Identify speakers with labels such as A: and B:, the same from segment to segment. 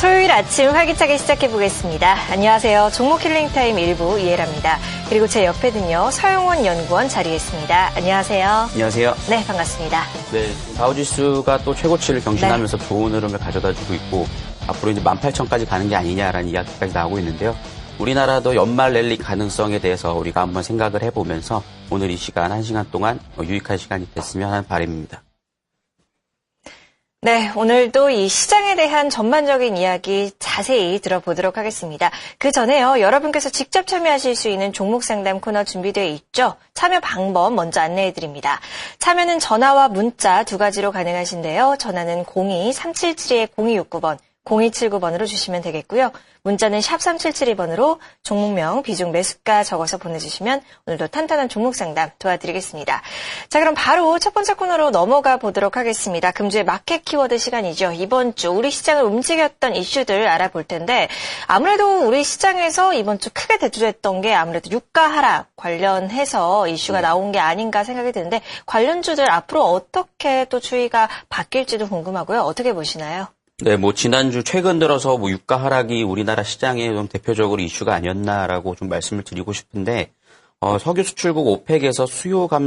A: 토요일 아침 활기차게 시작해보겠습니다. 안녕하세요. 종목 힐링타임 1부 이혜라입니다. 그리고 제 옆에는요. 서영원 연구원 자리했습니다. 안녕하세요.
B: 안녕하세요.
A: 네, 반갑습니다.
B: 네, 다우지수가 또 최고치를 경신하면서 좋은 흐름을 가져다주고 있고 앞으로 이제 18,000까지 가는 게 아니냐라는 이야기까지 나오고 있는데요. 우리나라도 연말 랠리 가능성에 대해서 우리가 한번 생각을 해보면서 오늘 이 시간 1시간 동안 유익한 시간이 됐으면 하는 바람입니다.
A: 네, 오늘도 이 시장에 대한 전반적인 이야기 자세히 들어보도록 하겠습니다. 그 전에요, 여러분께서 직접 참여하실 수 있는 종목 상담 코너 준비되어 있죠? 참여 방법 먼저 안내해드립니다. 참여는 전화와 문자 두 가지로 가능하신데요. 전화는 02-377-0269번, 0279번으로 주시면 되겠고요. 문자는 샵 3772번으로 종목명, 비중, 매수가 적어서 보내주시면 오늘도 탄탄한 종목 상담 도와드리겠습니다. 자, 그럼 바로 첫 번째 코너로 넘어가 보도록 하겠습니다. 금주의 마켓 키워드 시간이죠. 이번 주 우리 시장을 움직였던 이슈들 알아볼 텐데 아무래도 우리 시장에서 이번 주 크게 대두됐던 게 아무래도 유가 하락 관련해서 이슈가 나온 게 아닌가 생각이 드는데 관련주들 앞으로 어떻게 또 추이가 바뀔지도 궁금하고요. 어떻게 보시나요?
B: 네, 지난주 최근 들어서 유가 하락이 우리나라 시장의 좀 대표적으로 이슈가 아니었나라고 좀 말씀을 드리고 싶은데, 석유 수출국 오펙에서 수요가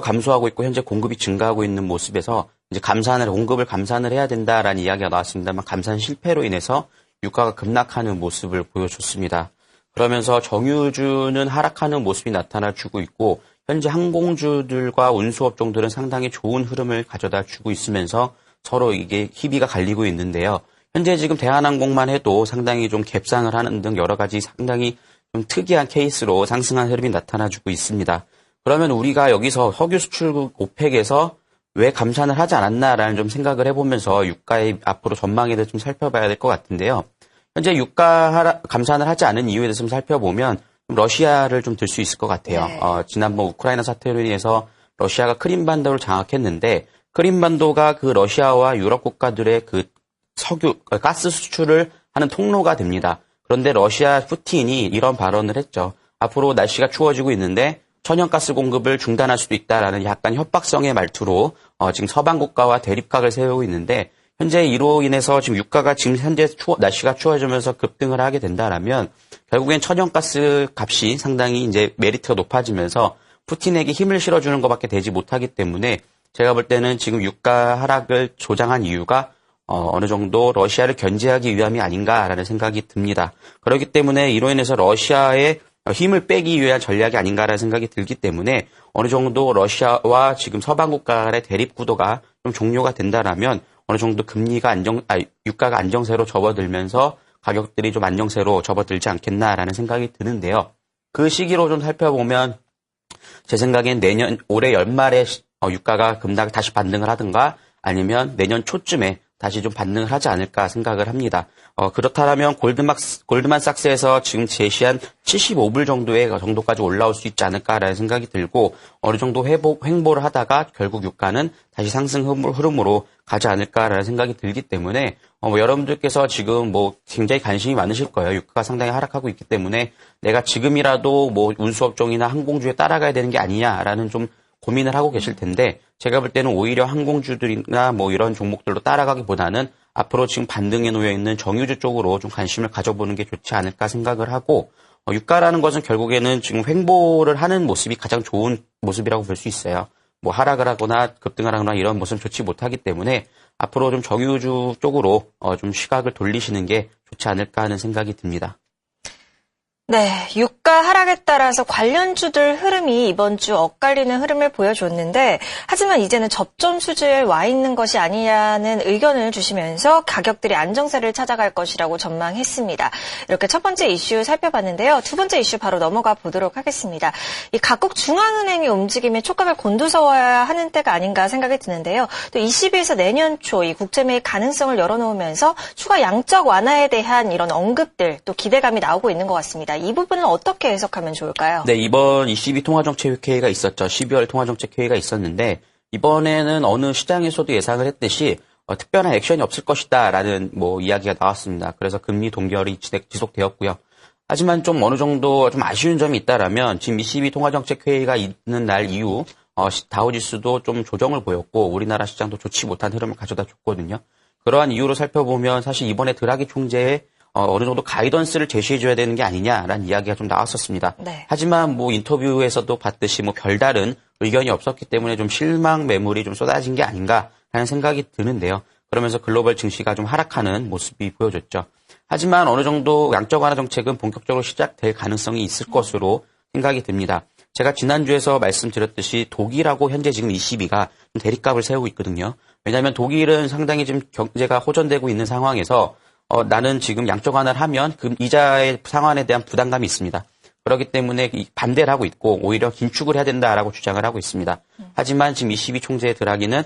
B: 감소하고 있고 현재 공급이 증가하고 있는 모습에서 이제 공급을 감산을 해야 된다라는 이야기가 나왔습니다만 감산 실패로 인해서 유가가 급락하는 모습을 보여줬습니다. 그러면서 정유주는 하락하는 모습이 나타나주고 있고, 현재 항공주들과 운수업종들은 상당히 좋은 흐름을 가져다 주고 있으면서 서로 이게 희비가 갈리고 있는데요. 현재 지금 대한항공만 해도 상당히 좀 갭상을 하는 등 여러 가지 상당히 좀 특이한 케이스로 상승한 흐름이 나타나주고 있습니다. 그러면 우리가 여기서 석유 수출국 오펙에서 왜 감산을 하지 않았나라는 좀 생각을 해보면서 유가의 앞으로 전망에 대해서 좀 살펴봐야 될 것 같은데요. 현재 유가 감산을 하지 않은 이유에 대해서 좀 살펴보면 러시아를 좀 들 수 있을 것 같아요.
A: 네.
B: 지난번 우크라이나 사태로 인해서 러시아가 크림반도를 장악했는데 크림반도가 그 러시아와 유럽 국가들의 그 가스 수출을 하는 통로가 됩니다. 그런데 러시아 푸틴이 이런 발언을 했죠. 앞으로 날씨가 추워지고 있는데 천연가스 공급을 중단할 수도 있다라는 약간 협박성의 말투로 지금 서방 국가와 대립각을 세우고 있는데 현재 이로 인해서 지금 유가가 지금 현재 날씨가 추워지면서 급등을 하게 된다라면 결국엔 천연가스 값이 상당히 이제 메리트가 높아지면서 푸틴에게 힘을 실어주는 것밖에 되지 못하기 때문에 제가 볼 때는 지금 유가 하락을 조장한 이유가 어느 정도 러시아를 견제하기 위함이 아닌가라는 생각이 듭니다. 그렇기 때문에 이로 인해서 러시아의 힘을 빼기 위한 전략이 아닌가라는 생각이 들기 때문에 어느 정도 러시아와 지금 서방 국가 간의 대립 구도가 좀 종료가 된다라면 어느 정도 유가가 안정세로 접어들면서 가격들이 좀 안정세로 접어들지 않겠나라는 생각이 드는데요. 그 시기로 좀 살펴보면 제 생각엔 올해 연말에 유가가 급락 다시 반등을 하든가 아니면 내년 초쯤에 다시 좀 반등을 하지 않을까 생각을 합니다. 그렇다면 골드만삭스에서 지금 제시한 75불 정도까지 올라올 수 있지 않을까라는 생각이 들고 어느 정도 횡보를 하다가 결국 유가는 다시 상승 흐름으로 가지 않을까라는 생각이 들기 때문에 여러분들께서 지금 굉장히 관심이 많으실 거예요. 유가가 상당히 하락하고 있기 때문에 내가 지금이라도 운수업종이나 항공주에 따라가야 되는 게 아니냐라는 좀 고민을 하고 계실 텐데 제가 볼 때는 오히려 항공주들이나 이런 종목들로 따라가기보다는 앞으로 지금 반등에 놓여 있는 정유주 쪽으로 좀 관심을 가져보는 게 좋지 않을까 생각을 하고 유가라는 것은 결국에는 지금 횡보를 하는 모습이 가장 좋은 모습이라고 볼 수 있어요. 하락을 하거나 급등을 하거나 이런 모습은 좋지 못하기 때문에 앞으로 좀 정유주 쪽으로 좀 시각을 돌리시는 게 좋지 않을까 하는 생각이 듭니다.
A: 네, 유가 하락에 따라서 관련주들 흐름이 이번 주 엇갈리는 흐름을 보여줬는데 하지만 이제는 접점 수준에 와 있는 것이 아니냐는 의견을 주시면서 가격들이 안정세를 찾아갈 것이라고 전망했습니다. 이렇게 첫 번째 이슈 살펴봤는데요. 두 번째 이슈 바로 넘어가 보도록 하겠습니다. 이 각국 중앙은행의 움직임에 촉각을 곤두서워야 하는 때가 아닌가 생각이 드는데요. 또 22에서 내년 초 이 국제매입 가능성을 열어놓으면서 추가 양적 완화에 대한 이런 언급들 또 기대감이 나오고 있는 것 같습니다. 이 부분은 어떻게 해석하면 좋을까요?
B: 네, 이번 22 통화정책회의가 있었죠. 12월 통화정책회의가 있었는데 이번에는 어느 시장에서도 예상을 했듯이 특별한 액션이 없을 것이다라는 이야기가 나왔습니다. 그래서 금리 동결이 지속되었고요. 하지만 좀 어느 정도 좀 아쉬운 점이 있다라면 지금 22 통화정책회의가 있는 날 이후 다우지수도 좀 조정을 보였고 우리나라 시장도 좋지 못한 흐름을 가져다 줬거든요. 그러한 이유로 살펴보면 사실 이번에 드라기 총재의 어느 정도 가이던스를 제시해줘야 되는 게 아니냐라는 이야기가 좀 나왔었습니다.
A: 네.
B: 하지만 뭐 인터뷰에서도 봤듯이 뭐 별다른 의견이 없었기 때문에 좀 실망 매물이 좀 쏟아진 게 아닌가라는 생각이 드는데요. 그러면서 글로벌 증시가 좀 하락하는 모습이 보여졌죠. 하지만 어느 정도 양적 완화 정책은 본격적으로 시작될 가능성이 있을 것으로 생각이 듭니다. 제가 지난주에서 말씀드렸듯이 독일하고 현재 지금 ECB가 좀 대립각을 세우고 있거든요. 왜냐하면 독일은 상당히 지금 경제가 호전되고 있는 상황에서 나는 지금 양적 완화를 하면 그 이자의 상환에 대한 부담감이 있습니다. 그렇기 때문에 반대를 하고 있고 오히려 긴축을 해야 된다라고 주장을 하고 있습니다. 하지만 지금 ECB 총재 드라기는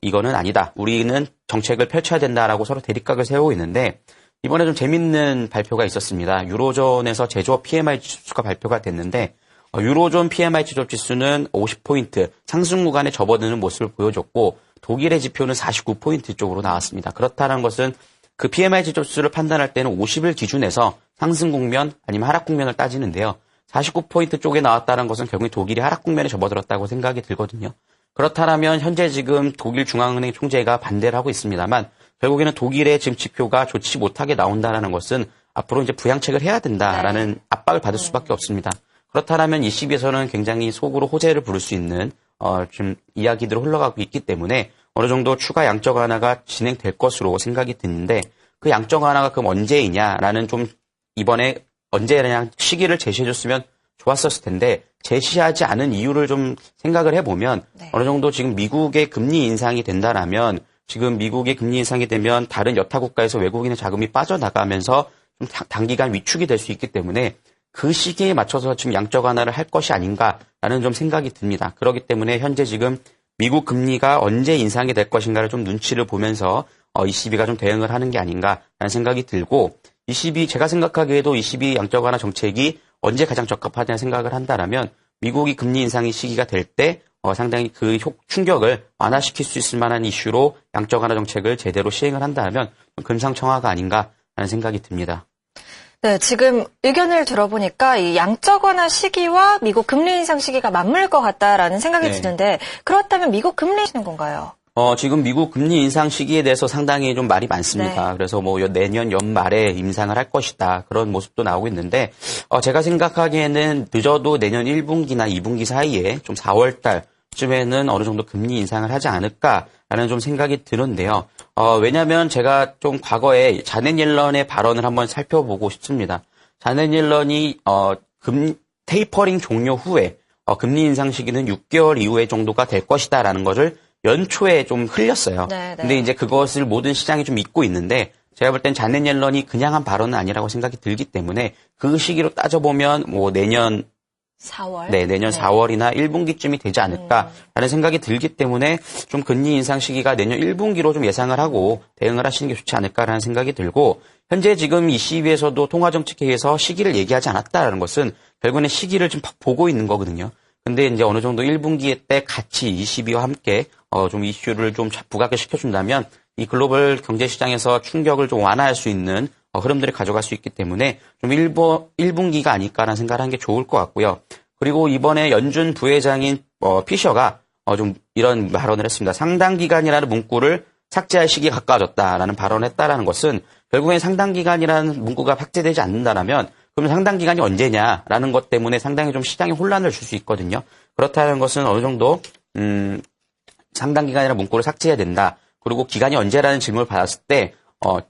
B: 이거는 아니다. 우리는 정책을 펼쳐야 된다라고 서로 대립각을 세우고 있는데 이번에 좀 재밌는 발표가 있었습니다. 유로존에서 제조업 PMI 지수가 발표가 됐는데 유로존 PMI 제조업 지수는 50포인트 상승 구간에 접어드는 모습을 보여줬고 독일의 지표는 49포인트 쪽으로 나왔습니다. 그렇다는 것은 그 PMI 지수를 판단할 때는 50을 기준해서 상승 국면 아니면 하락 국면을 따지는데요. 49포인트 쪽에 나왔다는 것은 결국 독일이 하락 국면에 접어들었다고 생각이 들거든요. 그렇다면 현재 지금 독일 중앙은행 총재가 반대를 하고 있습니다만 결국에는 독일의 지금 지표가 좋지 못하게 나온다는 것은 앞으로 이제 부양책을 해야 된다라는 압박을 받을 수밖에 없습니다. 그렇다면 ECB에서는 굉장히 속으로 호재를 부를 수 있는 좀 이야기들을 흘러가고 있기 때문에 어느 정도 추가 양적 완화가 진행될 것으로 생각이 드는데 그 양적 완화가 그럼 언제이냐라는 좀 이번에 언제냐 시기를 제시해줬으면 좋았었을 텐데 제시하지 않은 이유를 좀 생각을 해보면
A: 네.
B: 어느 정도 지금 미국의 금리 인상이 된다라면 지금 미국의 금리 인상이 되면 다른 여타 국가에서 외국인의 자금이 빠져나가면서 좀 단기간 위축이 될 수 있기 때문에 그 시기에 맞춰서 지금 양적 완화를 할 것이 아닌가라는 좀 생각이 듭니다. 그렇기 때문에 현재 지금 미국 금리가 언제 인상이 될 것인가를 좀 눈치를 보면서 ECB가 좀 대응을 하는 게 아닌가라는 생각이 들고 ECB 제가 생각하기에도 ECB 양적 완화 정책이 언제 가장 적합하냐 생각을 한다라면 미국이 금리 인상의 시기가 될 때 상당히 그 충격을 완화시킬 수 있을 만한 이슈로 양적 완화 정책을 제대로 시행을 한다면 금상첨화가 아닌가라는 생각이 듭니다.
A: 네, 지금 의견을 들어보니까 이 양적 완화 시기와 미국 금리 인상 시기가 맞물 것 같다라는 생각이 드는데 그렇다면 미국 금리 인상인 건가요?
B: 지금 미국 금리 인상 시기에 대해서 상당히 좀 말이 많습니다.
A: 네.
B: 그래서 뭐 내년 연말에 인상을 할 것이다. 그런 모습도 나오고 있는데 제가 생각하기에는 늦어도 내년 1분기나 2분기 사이에 좀 4월 달쯤에는 어느 정도 금리 인상을 하지 않을까라는 좀 생각이 드는데요. 왜냐하면 제가 좀 과거에 자넷 옐런의 발언을 한번 살펴보고 싶습니다. 자넷 옐런이 테이퍼링 종료 후에 금리 인상 시기는 6개월 이후에 정도가 될 것이다라는 것을 연초에 좀 흘렸어요.
A: 네.
B: 근데 이제 그것을 모든 시장이 좀 믿고 있는데 제가 볼 땐 자넷 옐런이 그냥 한 발언은 아니라고 생각이 들기 때문에 그 시기로 따져보면 뭐 내년
A: 4월?
B: 내년 4월이나 1분기쯤이 되지 않을까라는 생각이 들기 때문에 좀 금리 인상 시기가 내년 1분기로 좀 예상을 하고 대응을 하시는 게 좋지 않을까라는 생각이 들고 현재 지금 ECB에서도 통화정책회의에서 시기를 얘기하지 않았다라는 것은 결국에는 시기를 좀 보고 있는 거거든요. 근데 이제 어느 정도 1분기 때 같이 ECB와 함께 좀 이슈를 좀 부각을 시켜준다면 이 글로벌 경제 시장에서 충격을 좀 완화할 수 있는 흐름들을 가져갈 수 있기 때문에 좀 1분기가 아닐까라는 생각을 하는 게 좋을 것 같고요. 그리고 이번에 연준 부회장인 피셔가 좀 이런 발언을 했습니다. 상당 기간이라는 문구를 삭제할 시기가 가까워졌다라는 발언을 했다라는 것은 결국엔 상당 기간이라는 문구가 삭제되지 않는다라면 그럼 상당 기간이 언제냐라는 것 때문에 상당히 좀 시장에 혼란을 줄 수 있거든요. 그렇다는 것은 어느 정도 상당 기간이라는 문구를 삭제해야 된다. 그리고 기간이 언제라는 질문을 받았을 때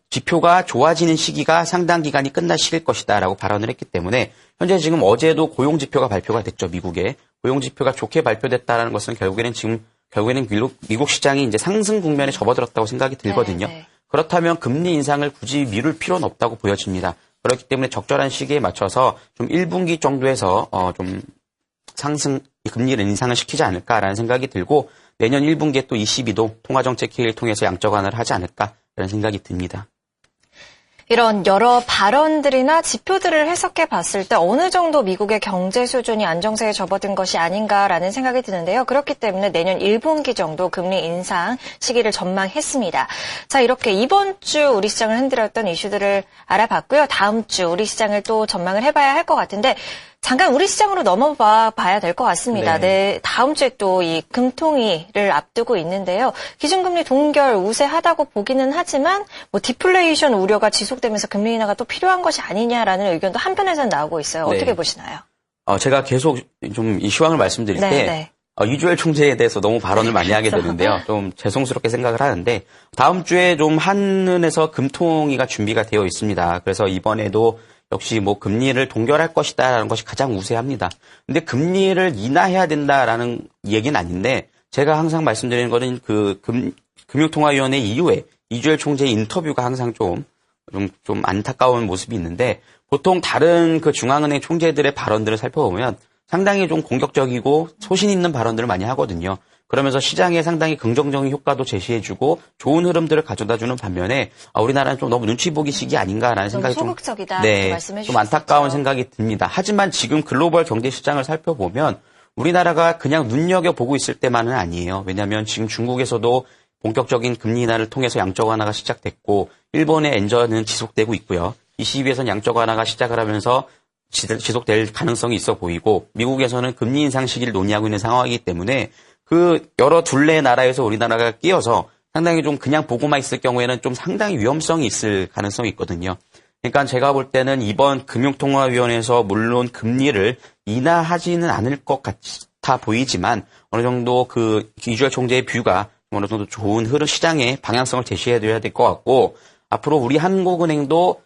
B: 지표가 좋아지는 시기가 상당 기간이 끝날 시기일 것이다라고 발언을 했기 때문에 현재 지금 어제도 고용 지표가 발표가 됐죠. 미국에 고용 지표가 좋게 발표됐다라는 것은 결국에는 미국 시장이 이제 상승 국면에 접어들었다고 생각이 들거든요.
A: 네.
B: 그렇다면 금리 인상을 굳이 미룰 필요는 없다고 보여집니다. 그렇기 때문에 적절한 시기에 맞춰서 좀 1분기 정도에서 좀 금리를 인상을 시키지 않을까라는 생각이 들고 내년 1분기에 또 ECB도 통화정책회의를 통해서 양적 완화를 하지 않을까라는 생각이 듭니다.
A: 이런 여러 발언들이나 지표들을 해석해 봤을 때 어느 정도 미국의 경제 수준이 안정세에 접어든 것이 아닌가라는 생각이 드는데요. 그렇기 때문에 내년 1분기 정도 금리 인상 시기를 전망했습니다. 자, 이렇게 이번 주 우리 시장을 흔들었던 이슈들을 알아봤고요. 다음 주 우리 시장을 또 전망을 해봐야 할 것 같은데 잠깐 우리 시장으로 넘어봐 봐야 될 것 같습니다.
B: 네.
A: 다음 주에 또 이 금통위를 앞두고 있는데요. 기준금리 동결 우세하다고 보기는 하지만 뭐 디플레이션 우려가 지속되면서 금리 인하가 또 필요한 것이 아니냐라는 의견도 한편에서는 나오고 있어요.
B: 네.
A: 어떻게 보시나요?
B: 제가 계속 좀 이 시황을 말씀드릴
A: 네,
B: 때
A: 네.
B: 이주열 총재에 대해서 너무 발언을 많이 하게 되는데요. 좀 죄송스럽게 생각을 하는데 다음 주에 좀 한은에서 금통위가 준비가 되어 있습니다. 그래서 이번에도 역시 뭐 금리를 동결할 것이다라는 것이 가장 우세합니다. 근데 금리를 인하해야 된다라는 얘기는 아닌데 제가 항상 말씀드리는 거는 그 금융통화위원회 이후에 이주열 총재의 인터뷰가 항상 좀 안타까운 모습이 있는데 보통 다른 그 중앙은행 총재들의 발언들을 살펴보면 상당히 좀 공격적이고 소신 있는 발언들을 많이 하거든요. 그러면서 시장에 상당히 긍정적인 효과도 제시해주고 좋은 흐름들을 가져다주는 반면에 우리나라는 좀 너무 눈치 보기 시기 아닌가라는 생각이 좀
A: 소극적이다.
B: 말씀해 좀 안타까운 생각이 듭니다. 하지만 지금 글로벌 경제 시장을 살펴보면 우리나라가 그냥 눈여겨보고 있을 때만은 아니에요. 왜냐하면 지금 중국에서도 본격적인 금리 인하를 통해서 양적 완화가 시작됐고 일본의 엔저는 지속되고 있고요. ECB에서는 양적 완화가 시작을 하면서 지속될 가능성이 있어 보이고 미국에서는 금리 인상 시기를 논의하고 있는 상황이기 때문에 그 여러 둘레 나라에서 우리나라가 끼어서 상당히 좀 그냥 보고만 있을 경우에는 좀 상당히 위험성이 있을 가능성이 있거든요. 그러니까 제가 볼 때는 이번 금융통화위원회에서 물론 금리를 인하하지는 않을 것 같아 보이지만 어느 정도 그 이주열 총재의 뷰가 어느 정도 좋은 흐름 시장의 방향성을 제시해줘야 될 것 같고 앞으로 우리 한국은행도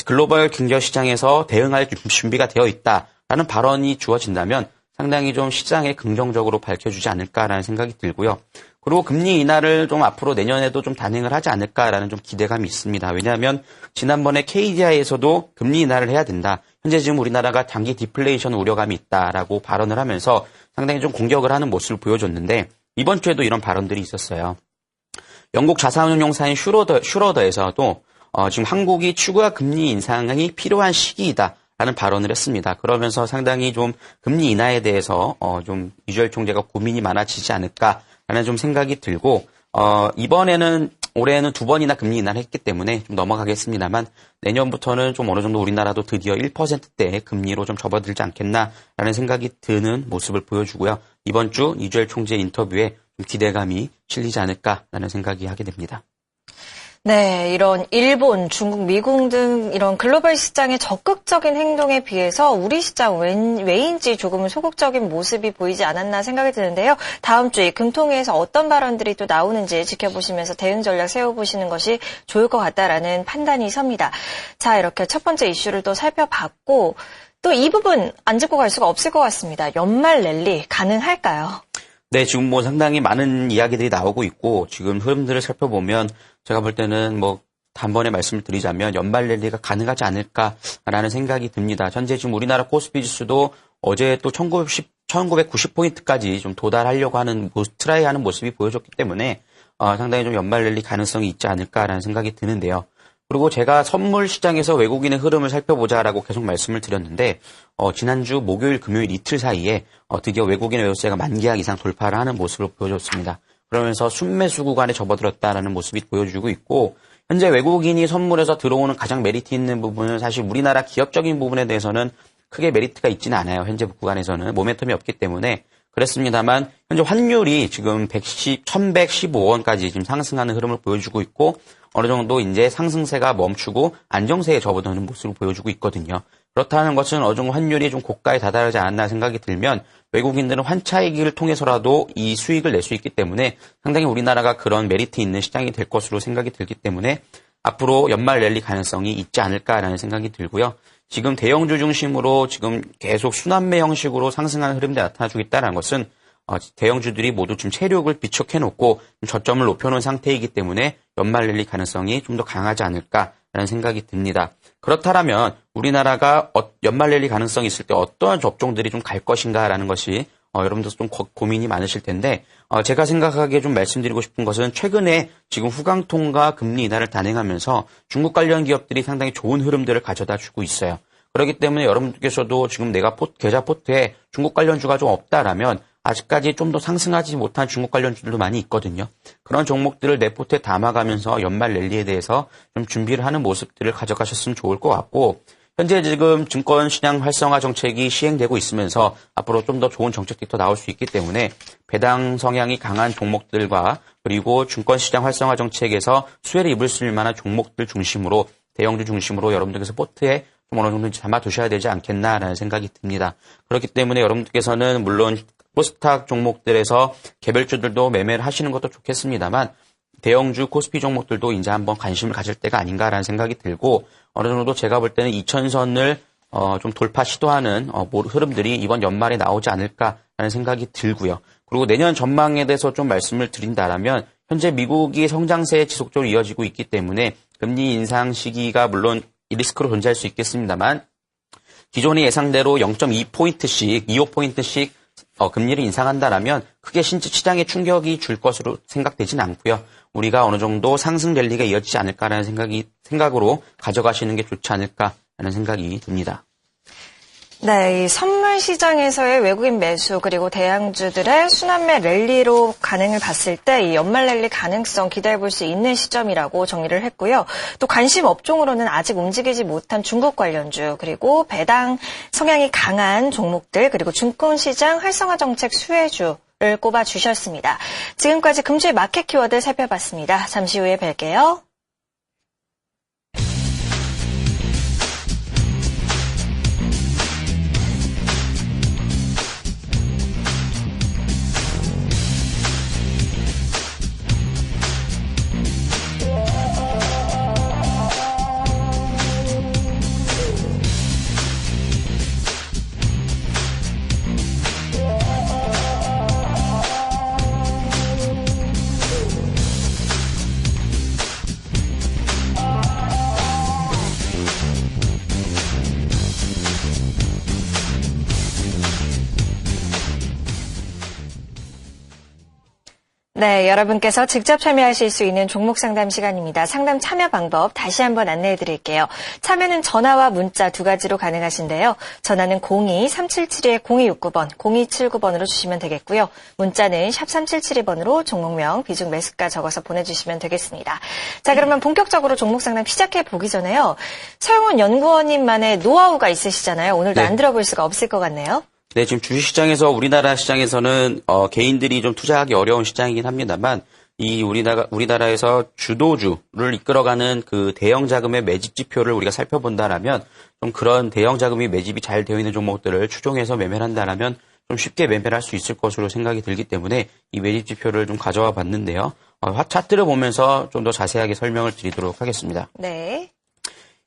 B: 글로벌 경제 시장에서 대응할 준비가 되어 있다라는 발언이 주어진다면 상당히 좀 시장에 긍정적으로 밝혀주지 않을까라는 생각이 들고요. 그리고 금리 인하를 좀 앞으로 내년에도 좀 단행을 하지 않을까라는 좀 기대감이 있습니다. 왜냐하면 지난번에 KDI에서도 금리 인하를 해야 된다. 현재 지금 우리나라가 단기 디플레이션 우려감이 있다라고 발언을 하면서 상당히 좀 공격을 하는 모습을 보여줬는데 이번 주에도 이런 발언들이 있었어요. 영국 자산운용사인 슈러더에서도 지금 한국이 추가 금리 인상이 필요한 시기이다. 라는 발언을 했습니다. 그러면서 상당히 좀 금리 인하에 대해서 좀 이주열 총재가 고민이 많아지지 않을까라는 좀 생각이 들고 올해는 2번이나 금리 인하를 했기 때문에 좀 넘어가겠습니다만 내년부터는 좀 어느 정도 우리나라도 드디어 1%대의 금리로 좀 접어들지 않겠나라는 생각이 드는 모습을 보여주고요. 이번 주 이주열 총재 인터뷰에 좀 기대감이 실리지 않을까라는 생각이 하게 됩니다.
A: 네, 이런 일본, 중국, 미국 등 이런 글로벌 시장의 적극적인 행동에 비해서 우리 시장 왜인지 조금은 소극적인 모습이 보이지 않았나 생각이 드는데요. 다음 주에 금통위에서 어떤 발언들이 또 나오는지 지켜보시면서 대응 전략 세워보시는 것이 좋을 것 같다라는 판단이 섭니다. 자, 이렇게 첫 번째 이슈를 또 살펴봤고 또 이 부분 안 짚고 갈 수가 없을 것 같습니다. 연말 랠리 가능할까요?
B: 네, 지금 뭐 상당히 많은 이야기들이 나오고 있고 지금 흐름들을 살펴보면 제가 볼 때는 뭐 단번에 말씀을 드리자면 연말 랠리가 가능하지 않을까라는 생각이 듭니다. 현재 지금 우리나라 코스피 지수도 어제 또 1990포인트까지 좀 도달하려고 하는 트라이하는 모습이 보여줬기 때문에 상당히 좀 연말 랠리 가능성이 있지 않을까라는 생각이 드는데요. 그리고 제가 선물 시장에서 외국인의 흐름을 살펴보자라고 계속 말씀을 드렸는데 지난주 목요일 금요일 이틀 사이에 드디어 외국인 외환세가 만기약 이상 돌파를 하는 모습을 보여줬습니다. 그러면서 순매수 구간에 접어들었다라는 모습이 보여주고 있고 현재 외국인이 선물에서 들어오는 가장 메리트 있는 부분은 사실 우리나라 기업적인 부분에 대해서는 크게 메리트가 있지는 않아요. 현재 구간에서는 모멘텀이 없기 때문에 그랬습니다만 현재 환율이 지금 1115원까지 지금 상승하는 흐름을 보여주고 있고 어느 정도 이제 상승세가 멈추고 안정세에 접어드는 모습을 보여주고 있거든요. 그렇다는 것은 어느 정도 환율이 좀 고가에 다다르지 않았나 생각이 들면 외국인들은 환차익을 통해서라도 이 수익을 낼 수 있기 때문에 상당히 우리나라가 그런 메리트 있는 시장이 될 것으로 생각이 들기 때문에 앞으로 연말 랠리 가능성이 있지 않을까라는 생각이 들고요. 지금 대형주 중심으로 지금 계속 순환매 형식으로 상승하는 흐름들이 나타나주고 있다는 것은 대형주들이 모두 지금 체력을 비축해놓고 저점을 높여놓은 상태이기 때문에 연말 랠리 가능성이 좀 더 강하지 않을까라는 생각이 듭니다. 그렇다면 우리나라가 연말 랠리 가능성이 있을 때 어떠한 접종들이 좀 갈 것인가라는 것이 여러분들 좀 고민이 많으실 텐데 제가 생각하기에 좀 말씀드리고 싶은 것은 최근에 지금 후강통과 금리 인하를 단행하면서 중국 관련 기업들이 상당히 좋은 흐름들을 가져다 주고 있어요. 그렇기 때문에 여러분들께서도 지금 내가 계좌 포트에 중국 관련주가 좀 없다라면 아직까지 좀 더 상승하지 못한 중국 관련주들도 많이 있거든요. 그런 종목들을 내 포트에 담아가면서 연말 랠리에 대해서 좀 준비를 하는 모습들을 가져가셨으면 좋을 것 같고 현재 지금 증권시장 활성화 정책이 시행되고 있으면서 앞으로 좀 더 좋은 정책들이 더 나올 수 있기 때문에 배당 성향이 강한 종목들과 그리고 증권시장 활성화 정책에서 수혜를 입을 수 있을 만한 종목들 중심으로 대형주 중심으로 여러분들께서 포트에 좀 어느 정도 담아두셔야 되지 않겠나라는 생각이 듭니다. 그렇기 때문에 여러분들께서는 물론 코스닥 종목들에서 개별주들도 매매를 하시는 것도 좋겠습니다만 대형주 코스피 종목들도 이제 한번 관심을 가질 때가 아닌가라는 생각이 들고 어느 정도 제가 볼 때는 2000선을 좀 돌파 시도하는 흐름들이 이번 연말에 나오지 않을까라는 생각이 들고요. 그리고 내년 전망에 대해서 좀 말씀을 드린다라면 현재 미국이 성장세 지속적으로 이어지고 있기 때문에 금리 인상 시기가 물론 리스크로 존재할 수 있겠습니다만 기존의 예상대로 0.2포인트씩, 25포인트씩 금리를 인상한다라면 크게 시장에 충격이 줄 것으로 생각되지는 않고요. 우리가 어느 정도 상승 랠리가 이어지지 않을까라는 생각으로 가져가시는 게 좋지 않을까라는 생각이 듭니다.
A: 네, 이 선물 시장에서의 외국인 매수 그리고 대형주들의 순환매 랠리로 가능을 봤을 때 이 연말 랠리 가능성 기대해 볼 수 있는 시점이라고 정리를 했고요. 또 관심 업종으로는 아직 움직이지 못한 중국 관련주 그리고 배당 성향이 강한 종목들 그리고 증권시장 활성화 정책 수혜주를 꼽아주셨습니다. 지금까지 금주의 마켓 키워드 살펴봤습니다. 잠시 후에 뵐게요. 네, 여러분께서 직접 참여하실 수 있는 종목 상담 시간입니다. 상담 참여 방법 다시 한번 안내해 드릴게요. 참여는 전화와 문자 두 가지로 가능하신데요. 전화는 02-377-0269번, 0279번으로 주시면 되겠고요. 문자는 샵 3772번으로 종목명, 비중 매수가 적어서 보내주시면 되겠습니다. 자, 그러면 본격적으로 종목 상담 시작해 보기 전에요. 서영훈 연구원님만의 노하우가 있으시잖아요. 오늘도
B: 네.
A: 안 들어볼 수가 없을 것 같네요.
B: 네, 지금 주식시장에서 우리나라 시장에서는 개인들이 좀 투자하기 어려운 시장이긴 합니다만 이 우리나라에서 주도주를 이끌어가는 그 대형 자금의 매집 지표를 우리가 살펴본다라면 좀 그런 대형 자금이 매집이 잘 되어 있는 종목들을 추종해서 매매를 한다라면 좀 쉽게 매매를 할 수 있을 것으로 생각이 들기 때문에 이 매집 지표를 좀 가져와 봤는데요. 차트를 보면서 좀 더 자세하게 설명을 드리도록 하겠습니다.
A: 네.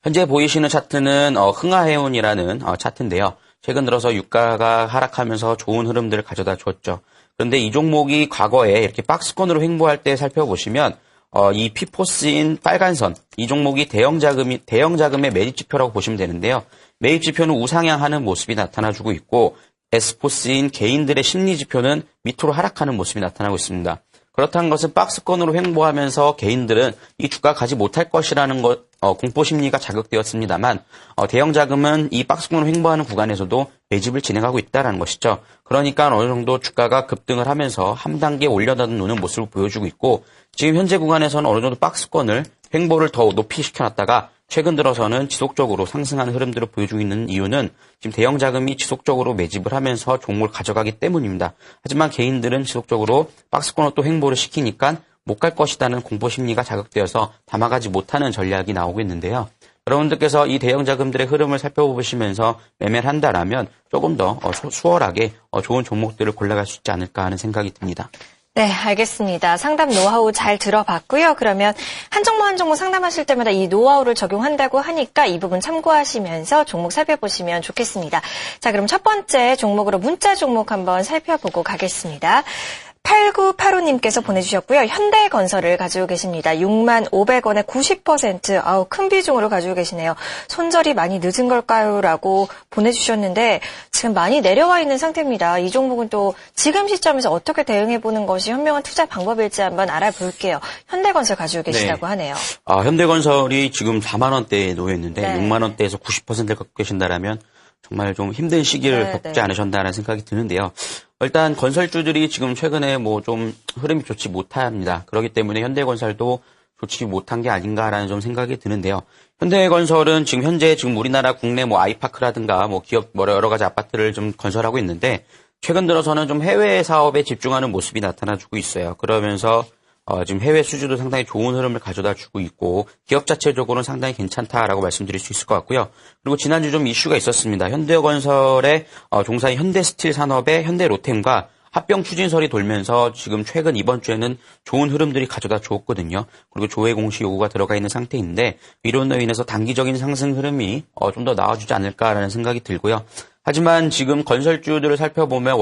B: 현재 보이시는 차트는 흥하해운이라는 차트인데요. 최근 들어서 유가가 하락하면서 좋은 흐름들을 가져다 줬죠. 그런데 이 종목이 과거에 이렇게 박스권으로 횡보할 때 살펴보시면 이 피포스인 빨간 선, 이 종목이 대형 자금의 매집 지표라고 보시면 되는데요. 매입 지표는 우상향하는 모습이 나타나주고 있고 S포스인 개인들의 심리 지표는 밑으로 하락하는 모습이 나타나고 있습니다. 그렇다는 것은 박스권으로 횡보하면서 개인들은 이 주가 가지 못할 것이라는 공포 심리가 자극되었습니다만 대형 자금은 이 박스권으로 횡보하는 구간에서도 매집을 진행하고 있다는 것이죠. 그러니까 어느 정도 주가가 급등을 하면서 한 단계 올려놓는 모습을 보여주고 있고 지금 현재 구간에서는 어느 정도 박스권을 횡보를 더 높이 시켜놨다가 최근 들어서는 지속적으로 상승하는 흐름들을 보여주고 있는 이유는 지금 대형 자금이 지속적으로 매집을 하면서 종목을 가져가기 때문입니다. 하지만 개인들은 지속적으로 박스권으로 또 횡보를 시키니까 못 갈 것이라는 공포 심리가 자극되어서 담아가지 못하는 전략이 나오고 있는데요. 여러분들께서 이 대형 자금들의 흐름을 살펴보시면서 매매를 한다라면 조금 더 수월하게 좋은 종목들을 골라갈 수 있지 않을까 하는 생각이 듭니다.
A: 네, 알겠습니다. 상담 노하우 잘 들어봤고요. 그러면 한 종목 상담하실 때마다 이 노하우를 적용한다고 하니까 이 부분 참고하시면서 종목 살펴보시면 좋겠습니다. 자, 그럼 첫 번째 종목으로 문자 종목 한번 살펴보고 가겠습니다. 8985님께서 보내주셨고요. 현대건설을 가지고 계십니다. 65,500원에 90%, 큰 비중으로 가지고 계시네요. 손절이 많이 늦은 걸까요? 라고 보내주셨는데 지금 많이 내려와 있는 상태입니다. 이 종목은 또 지금 시점에서 어떻게 대응해보는 것이 현명한 투자 방법일지 한번 알아볼게요. 현대건설 가지고 계시다고 하네요.
B: 현대건설이 지금 4만 원대에 놓여있는데
A: 네.
B: 6만 원대에서 90%를 갖고 계신다라면 정말 좀 힘든 시기를 겪지 않으셨나라는 생각이 드는데요. 일단 건설주들이 지금 최근에 좀 흐름이 좋지 못합니다. 그렇기 때문에 현대건설도 좋지 못한 게 아닌가라는 좀 생각이 드는데요. 현대건설은 지금 우리나라 국내 아이파크라든가 기업 여러 가지 아파트를 좀 건설하고 있는데 최근 들어서는 좀 해외 사업에 집중하는 모습이 나타나주고 있어요. 그러면서 지금 해외 수주도 상당히 좋은 흐름을 가져다 주고 있고 기업 자체적으로는 상당히 괜찮다라고 말씀드릴 수 있을 것 같고요. 그리고 지난주 좀 이슈가 있었습니다. 현대건설의 종사인 현대스틸 산업의 현대로템과 합병 추진설이 돌면서 지금 최근 이번 주에는 좋은 흐름들이 가져다 주었거든요. 그리고 조회 공시 요구가 들어가 있는 상태인데 이로 인해서 단기적인 상승 흐름이 좀 더 나와주지 않을까라는 생각이 들고요. 하지만 지금 건설주들을 살펴보면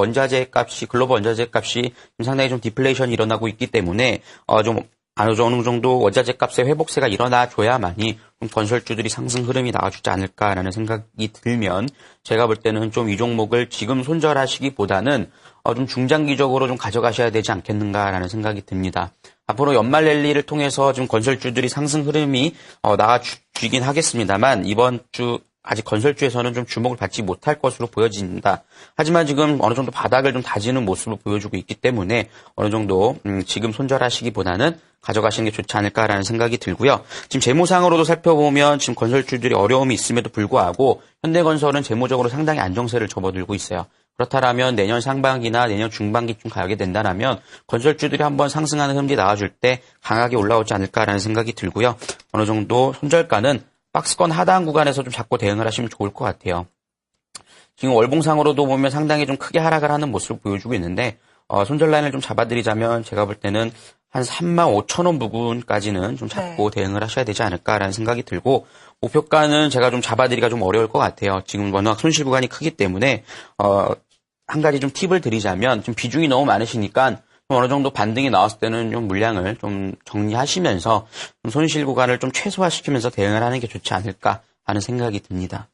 B: 글로벌 원자재 값이 상당히 좀 디플레이션이 일어나고 있기 때문에 어느 정도 원자재 값의 회복세가 일어나줘야만이 좀 건설주들이 상승 흐름이 나와주지 않을까라는 생각이 들면 제가 볼 때는 좀 이 종목을 지금 손절하시기보다는 좀 중장기적으로 좀 가져가셔야 되지 않겠는가라는 생각이 듭니다. 앞으로 연말 랠리를 통해서 좀 건설주들이 상승 흐름이 나와주긴 하겠습니다만 이번 주 아직 건설주에서는 좀 주목을 받지 못할 것으로 보여진다. 하지만 지금 어느 정도 바닥을 좀 다지는 모습을 보여주고 있기 때문에 어느 정도 지금 손절하시기보다는 가져가시는 게 좋지 않을까라는 생각이 들고요. 지금 재무상으로도 살펴보면 지금 건설주들이 어려움이 있음에도 불구하고 현대건설은 재무적으로 상당히 안정세를 접어들고 있어요. 그렇다면 내년 상반기나 내년 중반기쯤 가게 된다면 건설주들이 한번 상승하는 흐름이 나와줄 때 강하게 올라오지 않을까라는 생각이 들고요. 어느 정도 손절가는 박스권 하단 구간에서 좀 잡고 대응을 하시면 좋을 것 같아요. 지금 월봉상으로도 보면 상당히 좀 크게 하락을 하는 모습을 보여주고 있는데 손절 라인을 좀 잡아드리자면 제가 볼 때는 한 35,000원 부근까지는 좀 잡고 대응을 하셔야 되지 않을까라는 생각이 들고 목표가는 제가 좀 잡아드리기가 좀 어려울 것 같아요. 지금 워낙 손실 구간이 크기 때문에 한 가지 좀 팁을 드리자면 좀 비중이 너무 많으시니까 어느 정도 반등이 나왔을 때는 좀 물량을 좀 정리하시면서 좀 손실 구간을 좀 최소화시키면서 대응을 하는 게 좋지 않을까 하는 생각이 듭니다.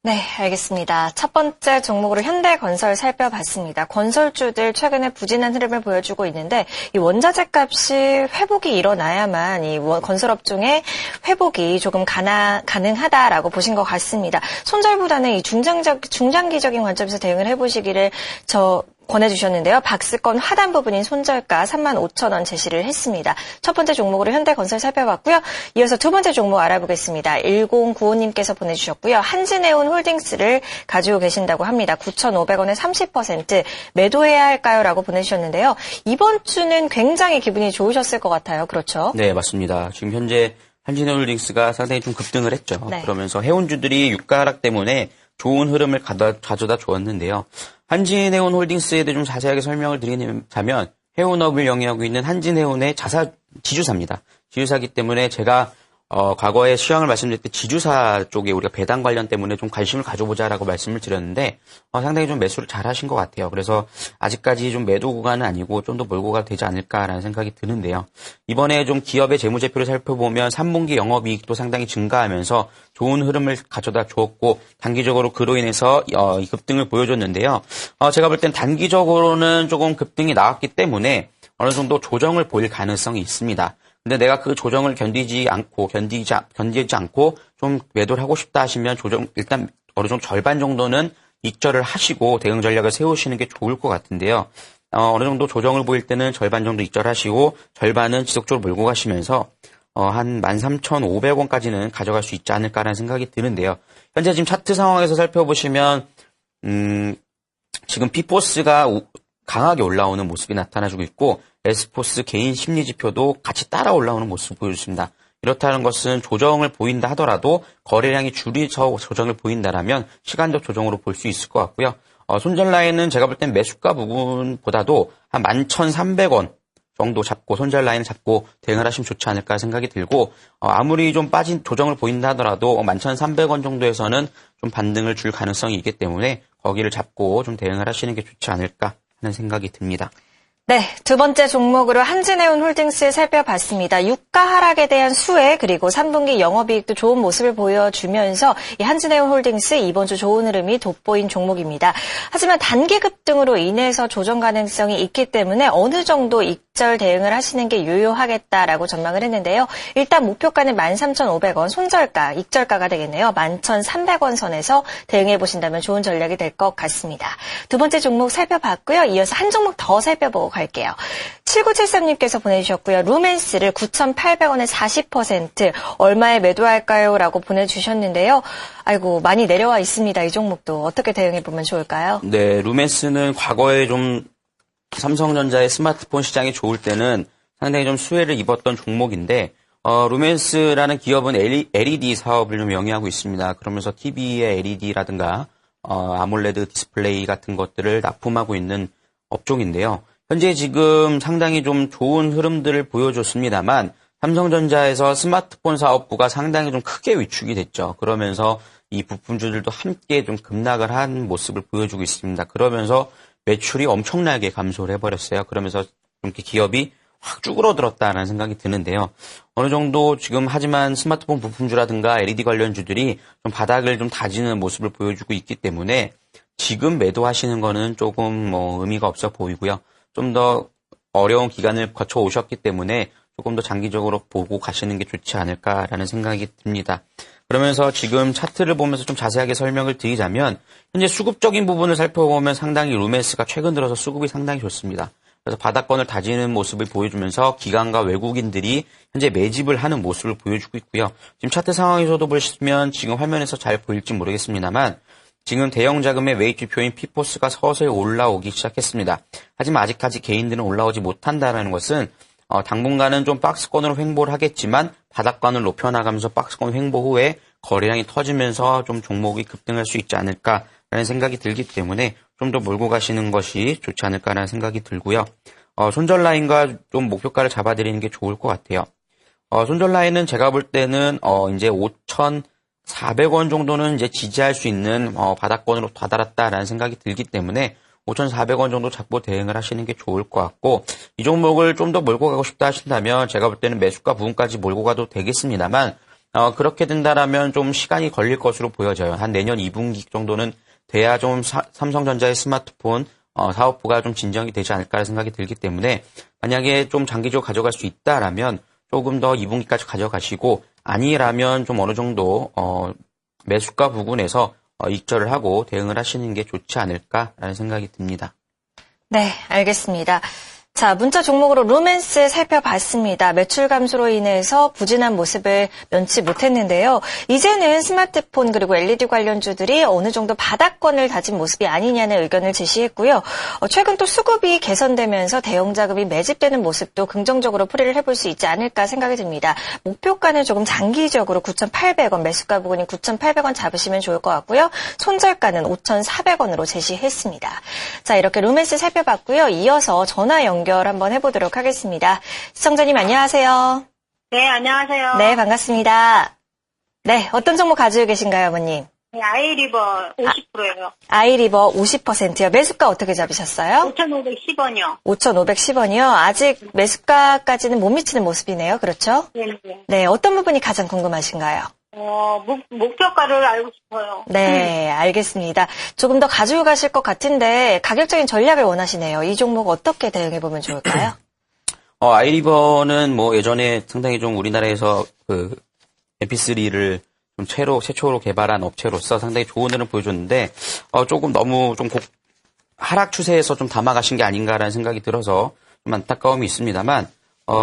A: 네, 알겠습니다. 첫 번째 종목으로 현대건설 살펴봤습니다. 건설주들 최근에 부진한 흐름을 보여주고 있는데 이 원자재 값이 회복이 일어나야만 이 건설업종의 회복이 조금 가능하다라고 보신 것 같습니다. 손절보다는 이 중장기적인 관점에서 대응을 해보시기를 권해주셨는데요. 박스권 하단 부분인 손절가 35,000원 제시를 했습니다. 첫 번째 종목으로 현대건설 살펴봤고요. 이어서 두 번째 종목 알아보겠습니다. 1095님께서 보내주셨고요. 한진해운 홀딩스를 가지고 계신다고 합니다. 9,500원에 30% 매도해야 할까요? 라고 보내주셨는데요. 이번 주는 굉장히 기분이 좋으셨을 것 같아요. 그렇죠?
B: 네, 맞습니다. 지금 현재 한진해운홀딩스가 상당히 좀 급등을 했죠.
A: 네.
B: 그러면서 해운주들이 유가 하락 때문에 좋은 흐름을 가져다 주었는데요. 한진해운홀딩스에 대해 좀 자세하게 설명을 드리자면 해운업을 영위하고 있는 한진해운의 지주사입니다. 지주사기 때문에 제가 과거에 시황을 말씀드릴 때 지주사 쪽에 우리가 배당 관련 때문에 좀 관심을 가져보자라고 말씀을 드렸는데 상당히 좀 매수를 잘 하신 것 같아요. 그래서 아직까지 좀 매도 구간은 아니고 좀 더 몰고 가도 되지 않을까라는 생각이 드는데요. 이번에 좀 기업의 재무제표를 살펴보면 3분기 영업이익도 상당히 증가하면서 좋은 흐름을 가져다 주었고 단기적으로 그로 인해서 이 급등을 보여줬는데요. 제가 볼 땐 단기적으로는 조금 급등이 나왔기 때문에 어느 정도 조정을 보일 가능성이 있습니다. 근데 내가 그 조정을 견디지 않고 좀 매도를 하고 싶다 하시면 일단 어느 정도 절반 정도는 익절을 하시고 대응 전략을 세우시는 게 좋을 것 같은데요. 어느 정도 조정을 보일 때는 절반 정도 익절하시고 절반은 지속적으로 몰고 가시면서 한 13,500원까지는 가져갈 수 있지 않을까라는 생각이 드는데요. 현재 지금 차트 상황에서 살펴보시면 지금 P포스가 강하게 올라오는 모습이 나타나주고 있고 S포스 개인 심리지표도 같이 따라 올라오는 모습을 보여줍니다. 이렇다는 것은 조정을 보인다 하더라도 거래량이 줄이서 조정을 보인다라면 시간적 조정으로 볼 수 있을 것 같고요. 손절 라인은 제가 볼 땐 매수가 부분보다도 한 11,300원 정도 잡고 손절 라인을 잡고 대응을 하시면 좋지 않을까 생각이 들고 아무리 좀 빠진 조정을 보인다 하더라도 11,300원 정도에서는 좀 반등을 줄 가능성이 있기 때문에 거기를 잡고 좀 대응을 하시는 게 좋지 않을까 하는 생각이 듭니다.
A: 네, 두 번째 종목으로 한진해운홀딩스 살펴봤습니다. 유가 하락에 대한 수혜 그리고 3분기 영업이익도 좋은 모습을 보여주면서 이 한진해운홀딩스 이번 주 좋은 흐름이 돋보인 종목입니다. 하지만 단기 급등으로 인해서 조정 가능성이 있기 때문에 어느 정도 익절 대응을 하시는 게 유효하겠다라고 전망을 했는데요. 일단 목표가는 13,500원, 손절가, 익절가가 되겠네요. 11,300원 선에서 대응해 보신다면 좋은 전략이 될 것 같습니다. 두 번째 종목 살펴봤고요. 이어서 한 종목 더 살펴보고 보도록 할게요. 7973님께서 보내주셨고요. 루멘스를 9,800원에 40% 얼마에 매도할까요? 라고 보내주셨는데요. 아이고, 많이 내려와 있습니다. 이 종목도 어떻게 대응해보면 좋을까요?
B: 네, 루멘스는 과거에 좀 삼성전자의 스마트폰 시장이 좋을 때는 상당히 좀 수혜를 입었던 종목인데, 루멘스라는 기업은 LED 사업을 좀 영위하고 있습니다. 그러면서 TV의 LED라든가, 아몰레드 디스플레이 같은 것들을 납품하고 있는 업종인데요. 현재 지금 상당히 좀 좋은 흐름들을 보여줬습니다만, 삼성전자에서 스마트폰 사업부가 상당히 좀 크게 위축이 됐죠. 그러면서 이 부품주들도 함께 좀 급락을 한 모습을 보여주고 있습니다. 그러면서 매출이 엄청나게 감소를 해버렸어요. 그러면서 좀 이렇게 기업이 확 쭈그러들었다는 생각이 드는데요. 어느 정도 지금 하지만 스마트폰 부품주라든가 LED 관련주들이 좀 바닥을 좀 다지는 모습을 보여주고 있기 때문에 지금 매도하시는 거는 조금 의미가 없어 보이고요. 좀 더 어려운 기간을 거쳐 오셨기 때문에 조금 더 장기적으로 보고 가시는 게 좋지 않을까라는 생각이 듭니다. 그러면서 지금 차트를 보면서 좀 자세하게 설명을 드리자면 현재 수급적인 부분을 살펴보면 상당히 루멘스가 최근 들어서 수급이 상당히 좋습니다. 그래서 바닥권을 다지는 모습을 보여주면서 기관과 외국인들이 현재 매집을 하는 모습을 보여주고 있고요. 지금 차트 상황에서도 보시면 지금 화면에서 잘 보일지 모르겠습니다만 지금 대형 자금의 매입 지표인 피포스가 서서히 올라오기 시작했습니다. 하지만 아직까지 개인들은 올라오지 못한다는 것은 당분간은 좀 박스권으로 횡보를 하겠지만 바닥권을 높여나가면서 박스권 횡보 후에 거래량이 터지면서 좀 종목이 급등할 수 있지 않을까라는 생각이 들기 때문에 좀 더 몰고 가시는 것이 좋지 않을까라는 생각이 들고요. 손절 라인과 좀 목표가를 잡아드리는 게 좋을 것 같아요. 손절 라인은 제가 볼 때는 이제 5,400원 정도는 이제 지지할 수 있는 바닥권으로 다다랐다라는 생각이 들기 때문에 5,400원 정도 잡고 대응을 하시는 게 좋을 것 같고 이 종목을 좀 더 몰고 가고 싶다 하신다면 제가 볼 때는 매수가 부분까지 몰고 가도 되겠습니다만 그렇게 된다라면 좀 시간이 걸릴 것으로 보여져요. 한 내년 2분기 정도는 돼야 좀 삼성전자의 스마트폰 사업부가 좀 진정이 되지 않을까 생각이 들기 때문에 만약에 좀 장기적으로 가져갈 수 있다라면 조금 더 2분기까지 가져가시고 아니라면 좀 어느 정도 매수가 부근에서 익절을 하고 대응을 하시는 게 좋지 않을까라는 생각이 듭니다.
A: 네, 알겠습니다. 자, 문자 종목으로 루멘스 살펴봤습니다. 매출 감소로 인해서 부진한 모습을 면치 못했는데요. 이제는 스마트폰 그리고 LED 관련주들이 어느 정도 바닥권을 다진 모습이 아니냐는 의견을 제시했고요. 최근 또 수급이 개선되면서 대형 자금이 매집되는 모습도 긍정적으로 풀이를 해볼 수 있지 않을까 생각이 듭니다. 목표가는 조금 장기적으로 9,800원, 매수가 부근인 9,800원 잡으시면 좋을 것 같고요. 손절가는 5,400원으로 제시했습니다. 자, 이렇게 루멘스 살펴봤고요. 이어서 전화 연결 한번 해보도록 하겠습니다. 시청자님 안녕하세요.
C: 네, 안녕하세요.
A: 네, 반갑습니다. 네, 어떤 종목 가지고 계신가요, 어머님?
C: 네, 아이리버 50%예요.
A: 아이리버 50%요. 매수가 어떻게 잡으셨어요?
C: 5,510원이요.
A: 5,510원이요. 아직 매수가까지는 못 미치는 모습이네요. 그렇죠?
C: 네.
A: 네, 어떤 부분이 가장 궁금하신가요?
C: 목표가를 알고 싶어요.
A: 네, 알겠습니다. 조금 더 가지고 가실 것 같은데 가격적인 전략을 원하시네요. 이 종목 어떻게 대응해보면 좋을까요?
B: 아이리버는 예전에 상당히 좀 우리나라에서 MP3를 좀 최초로 개발한 업체로서 상당히 좋은 흐름 보여줬는데, 조금 너무 좀 하락 추세에서 좀 담아가신 게 아닌가라는 생각이 들어서 좀 안타까움이 있습니다만,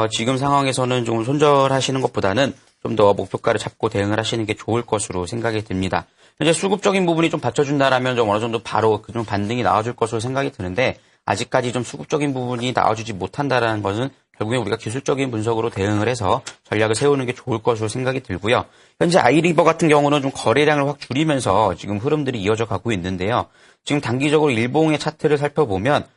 B: 지금 상황에서는 좀 손절하시는 것보다는 좀 더 목표가를 잡고 대응을 하시는 게 좋을 것으로 생각이 듭니다. 현재 수급적인 부분이 좀 받쳐준다라면 좀 어느 정도 바로 좀 반등이 나와줄 것으로 생각이 드는데 아직까지 좀 수급적인 부분이 나와주지 못한다라는 것은 결국에 우리가 기술적인 분석으로 대응을 해서 전략을 세우는 게 좋을 것으로 생각이 들고요. 현재 아이리버 같은 경우는 좀 거래량을 확 줄이면서 지금 흐름들이 이어져 가고 있는데요. 지금 단기적으로 일봉의 차트를 살펴보면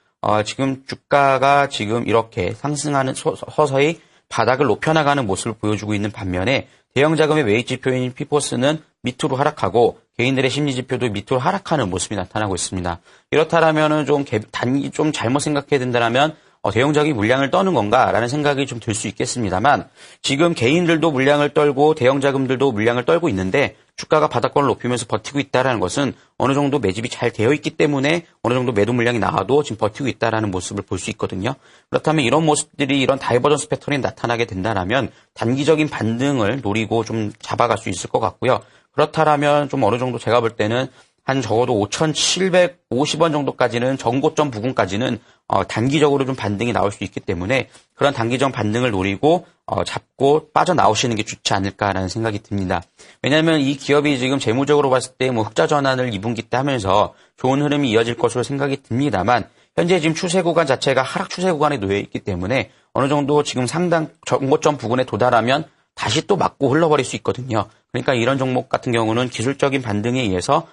B: 지금 주가가 지금 이렇게 상승하는 서서히 바닥을 높여나가는 모습을 보여주고 있는 반면에 대형 자금의 매입 지표인 피포스는 밑으로 하락하고 개인들의 심리 지표도 밑으로 하락하는 모습이 나타나고 있습니다. 이렇다라면은 좀 잘못 생각해야 된다라면 대형 자금이 물량을 떠는 건가라는 생각이 좀 들 수 있겠습니다만 지금 개인들도 물량을 떨고 대형 자금들도 물량을 떨고 있는데 주가가 바닥권을 높이면서 버티고 있다는 것은 어느 정도 매집이 잘 되어 있기 때문에 어느 정도 매도 물량이 나와도 지금 버티고 있다는 모습을 볼 수 있거든요. 그렇다면 이런 모습들이 이런 다이버전스 패턴이 나타나게 된다면 단기적인 반등을 노리고 좀 잡아갈 수 있을 것 같고요. 그렇다면 좀 어느 정도 제가 볼 때는 한 적어도 5,750원 정도까지는 전고점 부근까지는 단기적으로 좀 반등이 나올 수 있기 때문에 그런 단기적 반등을 노리고 잡고 빠져나오시는 게 좋지 않을까라는 생각이 듭니다. 왜냐하면 이 기업이 지금 재무적으로 봤을 때 뭐 흑자 전환을 2분기 때 하면서 좋은 흐름이 이어질 것으로 생각이 듭니다만 현재 지금 추세 구간 자체가 하락 추세 구간에 놓여 있기 때문에 어느 정도 지금 상당 전고점 부근에 도달하면 다시 또 맞고 흘러버릴 수 있거든요. 그러니까 이런 종목 같은 경우는 기술적인 반등에 의해서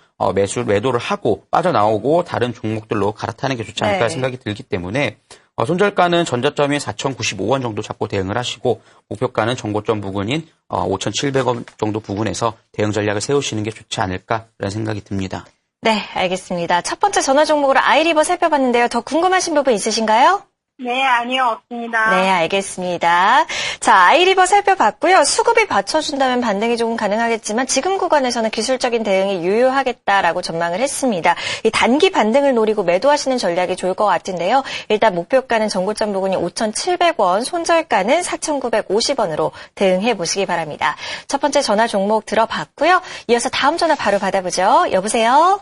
B: 매도를 하고 빠져나오고 다른 종목들로 갈아타는 게 좋지 않을까 생각이 들기 때문에 손절가는 전저점이 4,095원 정도 잡고 대응을 하시고 목표가는 전고점 부근인 5,700원 정도 부근에서 대응 전략을 세우시는 게 좋지 않을까라는 생각이 듭니다.
A: 네, 알겠습니다. 첫 번째 전화 종목으로 아이리버 살펴봤는데요. 더 궁금하신 부분 있으신가요?
C: 네, 아니요, 없습니다.
A: 네, 알겠습니다. 자, 아이리버 살펴봤고요. 수급이 받쳐준다면 반등이 조금 가능하겠지만 지금 구간에서는 기술적인 대응이 유효하겠다라고 전망을 했습니다. 이 단기 반등을 노리고 매도하시는 전략이 좋을 것 같은데요. 일단 목표가는 전고점 부근이 5,700원, 손절가는 4,950원으로 대응해 보시기 바랍니다. 첫 번째 전화 종목 들어봤고요. 이어서 다음 전화 바로 받아보죠. 여보세요?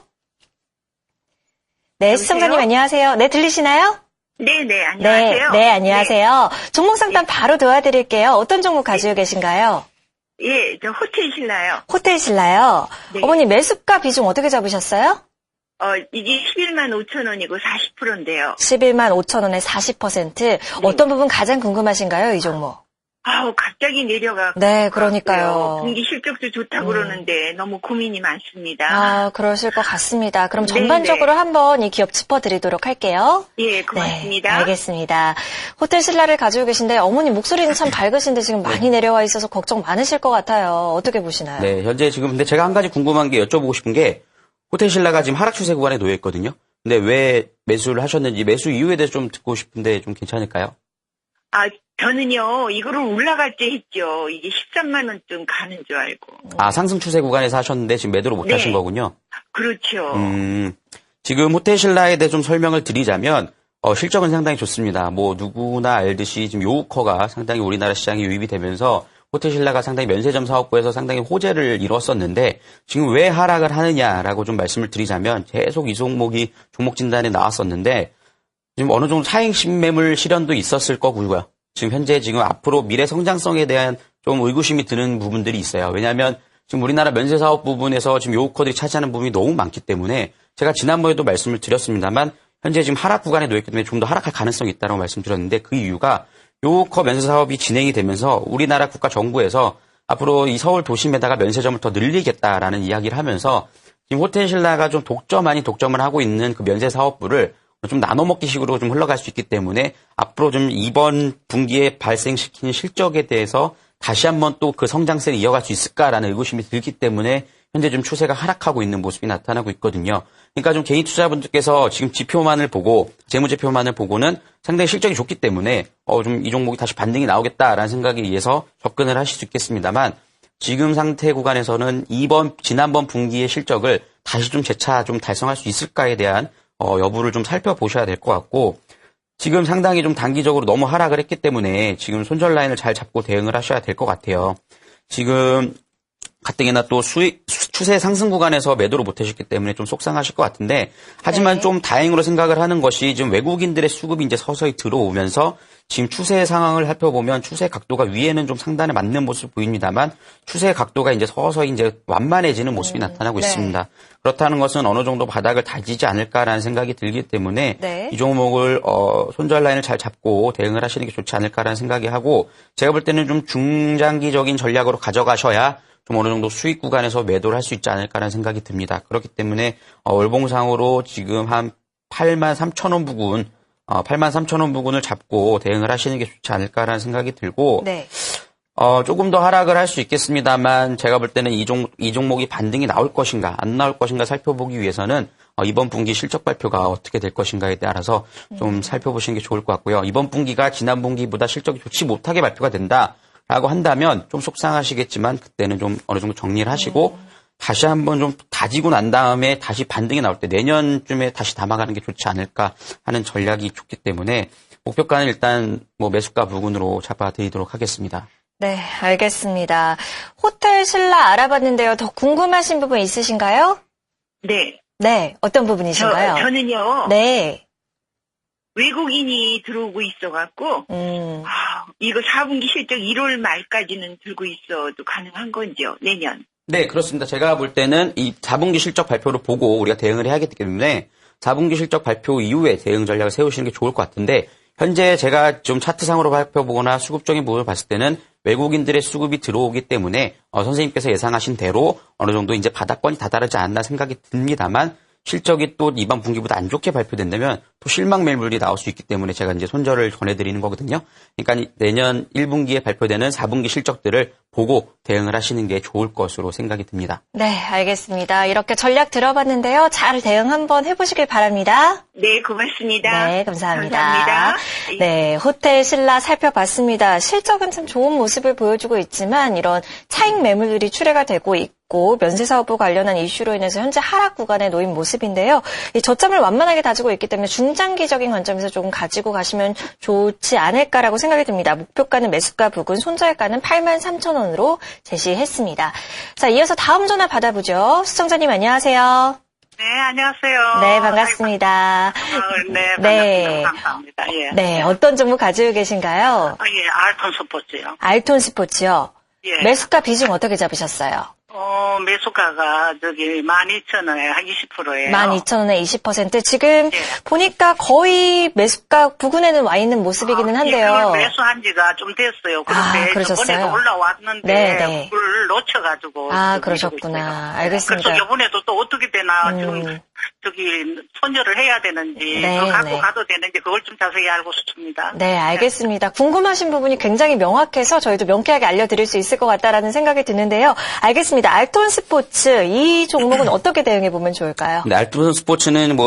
A: 네, 시청자님 안녕하세요. 네, 들리시나요?
C: 네네, 안녕하세요.
A: 네, 안녕하세요. 종목 상담 바로 도와드릴게요. 어떤 종목 가지고 계신가요?
C: 예, 저 호텔 신라요.
A: 호텔 신라요.
C: 네.
A: 어머니 매수가 비중 어떻게 잡으셨어요?
C: 이게 11만 5천 원이고 40%인데요.
A: 11만 5천 원에 40%. 어떤 부분 가장 궁금하신가요, 이 종목?
C: 갑자기 내려가.
A: 네, 그러니까요.
C: 분기 실적도 좋다고 그러는데 너무 고민이 많습니다.
A: 그러실 것 같습니다. 그럼
C: 네,
A: 전반적으로 한번 이 기업 짚어드리도록 할게요.
C: 예, 고맙습니다.
A: 네, 알겠습니다. 호텔 신라를 가지고 계신데 어머니 목소리는 참 밝으신데 지금 많이 내려와 있어서 걱정 많으실 것 같아요. 어떻게 보시나요?
B: 네, 현재 지금 근데 제가 한 가지 궁금한 게 여쭤보고 싶은 게 호텔 신라가 지금 하락 추세 구간에 놓여 있거든요. 근데 왜 매수를 하셨는지 매수 이유에 대해서 좀 듣고 싶은데 좀 괜찮을까요?
C: 저는요, 이거를 올라갈 때 했죠. 이게 13만 원쯤 가는 줄 알고.
B: 상승 추세 구간에서 하셨는데 지금 매도를 못 하신 거군요.
C: 그렇죠.
B: 지금 호텔 신라에 대해 좀 설명을 드리자면 실적은 상당히 좋습니다. 뭐 누구나 알듯이 지금 요우커가 상당히 우리나라 시장에 유입이 되면서 호텔 신라가 상당히 면세점 사업부에서 상당히 호재를 이뤘었는데 지금 왜 하락을 하느냐라고 좀 말씀을 드리자면 계속 이 종목이 종목 진단에 나왔었는데 지금 어느 정도 차익 신매물 실현도 있었을 거고요. 지금 현재 지금 앞으로 미래 성장성에 대한 좀 의구심이 드는 부분들이 있어요. 왜냐하면 지금 우리나라 면세 사업 부분에서 지금 요우커들이 차지하는 부분이 너무 많기 때문에 제가 지난번에도 말씀을 드렸습니다만 현재 지금 하락 구간에 놓였기 때문에 좀 더 하락할 가능성이 있다고 말씀드렸는데 그 이유가 요우커 면세 사업이 진행이 되면서 우리나라 국가 정부에서 앞으로 이 서울 도심에다가 면세점을 더 늘리겠다라는 이야기를 하면서 지금 호텔 신라가 좀 독점 아닌 독점을 하고 있는 그 면세 사업부를 좀 나눠먹기식으로 좀 흘러갈 수 있기 때문에 앞으로 좀 이번 분기에 발생시키는 실적에 대해서 다시 한번 또 그 성장세를 이어갈 수 있을까라는 의구심이 들기 때문에 현재 좀 추세가 하락하고 있는 모습이 나타나고 있거든요. 그러니까 좀 개인 투자분들께서 지금 지표만을 보고 재무제표만을 보고는 상당히 실적이 좋기 때문에 좀 이 종목이 다시 반등이 나오겠다라는 생각에 의해서 접근을 하실 수 있겠습니다만 지금 상태 구간에서는 지난번 분기의 실적을 다시 좀 재차 좀 달성할 수 있을까에 대한 여부를 좀 살펴보셔야 될 것 같고 지금 상당히 좀 단기적으로 너무 하락을 했기 때문에 지금 손절 라인을 잘 잡고 대응을 하셔야 될 것 같아요. 지금 가뜩이나 또 추세 상승 구간에서 매도를 못 하셨기 때문에 좀 속상하실 것 같은데 하지만 좀 다행으로 생각을 하는 것이 지금 외국인들의 수급이 이제 서서히 들어오면서 지금 추세 상황을 살펴보면 추세 각도가 위에는 좀 상단에 맞는 모습 보입니다만 추세 각도가 이제 서서히 이제 완만해지는 모습이 나타나고 있습니다. 그렇다는 것은 어느 정도 바닥을 다지지 않을까라는 생각이 들기 때문에 이 종목을 손절 라인을 잘 잡고 대응을 하시는 게 좋지 않을까라는 생각이 하고 제가 볼 때는 좀 중장기적인 전략으로 가져가셔야 좀 어느 정도 수익 구간에서 매도를 할 수 있지 않을까라는 생각이 듭니다. 그렇기 때문에 월봉상으로 지금 한 83,000원 부근 83,000원 부근을 잡고 대응을 하시는 게 좋지 않을까라는 생각이 들고 조금 더 하락을 할 수 있겠습니다만 제가 볼 때는 이 종목이 반등이 나올 것인가 안 나올 것인가 살펴보기 위해서는 이번 분기 실적 발표가 어떻게 될 것인가에 따라서 좀 살펴보시는 게 좋을 것 같고요. 이번 분기가 지난 분기보다 실적이 좋지 못하게 발표가 된다라고 한다면 좀 속상하시겠지만 그때는 좀 어느 정도 정리를 하시고 다시 한번 좀 다지고 난 다음에 다시 반등이 나올 때 내년쯤에 다시 담아가는 게 좋지 않을까 하는 전략이 좋기 때문에 목표가는 일단 매수가 부근으로 잡아드리도록 하겠습니다.
A: 네, 알겠습니다. 호텔 신라 알아봤는데요. 더 궁금하신 부분 있으신가요?
C: 네.
A: 네, 어떤 부분이신가요?
C: 저는요.
A: 네.
C: 외국인이 들어오고 있어갖고, 이거 4분기 실적 1월 말까지는 들고 있어도 가능한 건지요, 내년?
B: 네, 그렇습니다. 제가 볼 때는 이 4분기 실적 발표를 보고 우리가 대응을 해야 하기 때문에 4분기 실적 발표 이후에 대응 전략을 세우시는 게 좋을 것 같은데, 현재 제가 좀 차트상으로 살펴보거나 수급적인 부분을 봤을 때는 외국인들의 수급이 들어오기 때문에 선생님께서 예상하신 대로 어느 정도 이제 바닥권이 다다르지 않나 생각이 듭니다만, 실적이 또 이번 분기보다 안 좋게 발표된다면 또 실망 매물이 나올 수 있기 때문에 제가 이제 손절을 전해드리는 거거든요. 그러니까 내년 1분기에 발표되는 4분기 실적들을 보고 대응을 하시는 게 좋을 것으로 생각이 듭니다.
A: 네, 알겠습니다. 이렇게 전략 들어봤는데요. 잘 대응 한번 해보시길 바랍니다.
C: 네, 고맙습니다.
A: 네, 감사합니다.
C: 감사합니다.
A: 네, 호텔 신라 살펴봤습니다. 실적은 참 좋은 모습을 보여주고 있지만 이런 차익 매물들이 출회가 되고 있고 면세사업부 관련한 이슈로 인해서 현재 하락 구간에 놓인 모습인데요. 이 저점을 완만하게 다지고 있기 때문에 중장기적인 관점에서 조금 가지고 가시면 좋지 않을까라고 생각이 듭니다. 목표가는 매수가 부근, 손절가는 83,000원으로 제시했습니다. 자, 이어서 다음 전화 받아보죠. 시청자님 안녕하세요.
C: 네, 안녕하세요.
A: 네, 반갑습니다.
C: 네, 반갑습니다.
A: 네.
C: 감사합니다. 예.
A: 네, 어떤 종목 가지고 계신가요?
C: 예, 알톤 스포츠요.
A: 알톤 스포츠요.
C: 예.
A: 매수가 비중 어떻게 잡으셨어요?
C: 매수가가 12,000원에 한 20%예요.
A: 12,000원에 20%. 지금
C: 예.
A: 보니까 거의 매수가 부근에는 와 있는 모습이기는 한데요.
C: 예, 매수한 지가 좀 됐어요. 그런데
A: 그러셨어요?
C: 저번에도 올라왔는데
A: 네.
C: 그걸 놓쳐가지고.
A: 그러셨구나. 알겠습니다.
C: 그래서 이번에도 또 어떻게 되나 지금 손절을 해야 되는지
A: 네,
C: 더 갖고
A: 네.
C: 가도 되는지 그걸 좀 자세히 알고 싶습니다.
A: 네, 알겠습니다. 궁금하신 부분이 굉장히 명확해서 저희도 명쾌하게 알려드릴 수 있을 것 같다라는 생각이 드는데요. 알겠습니다. 알톤 스포츠, 이 종목은 어떻게 대응해보면 좋을까요?
B: 네, 알톤 스포츠는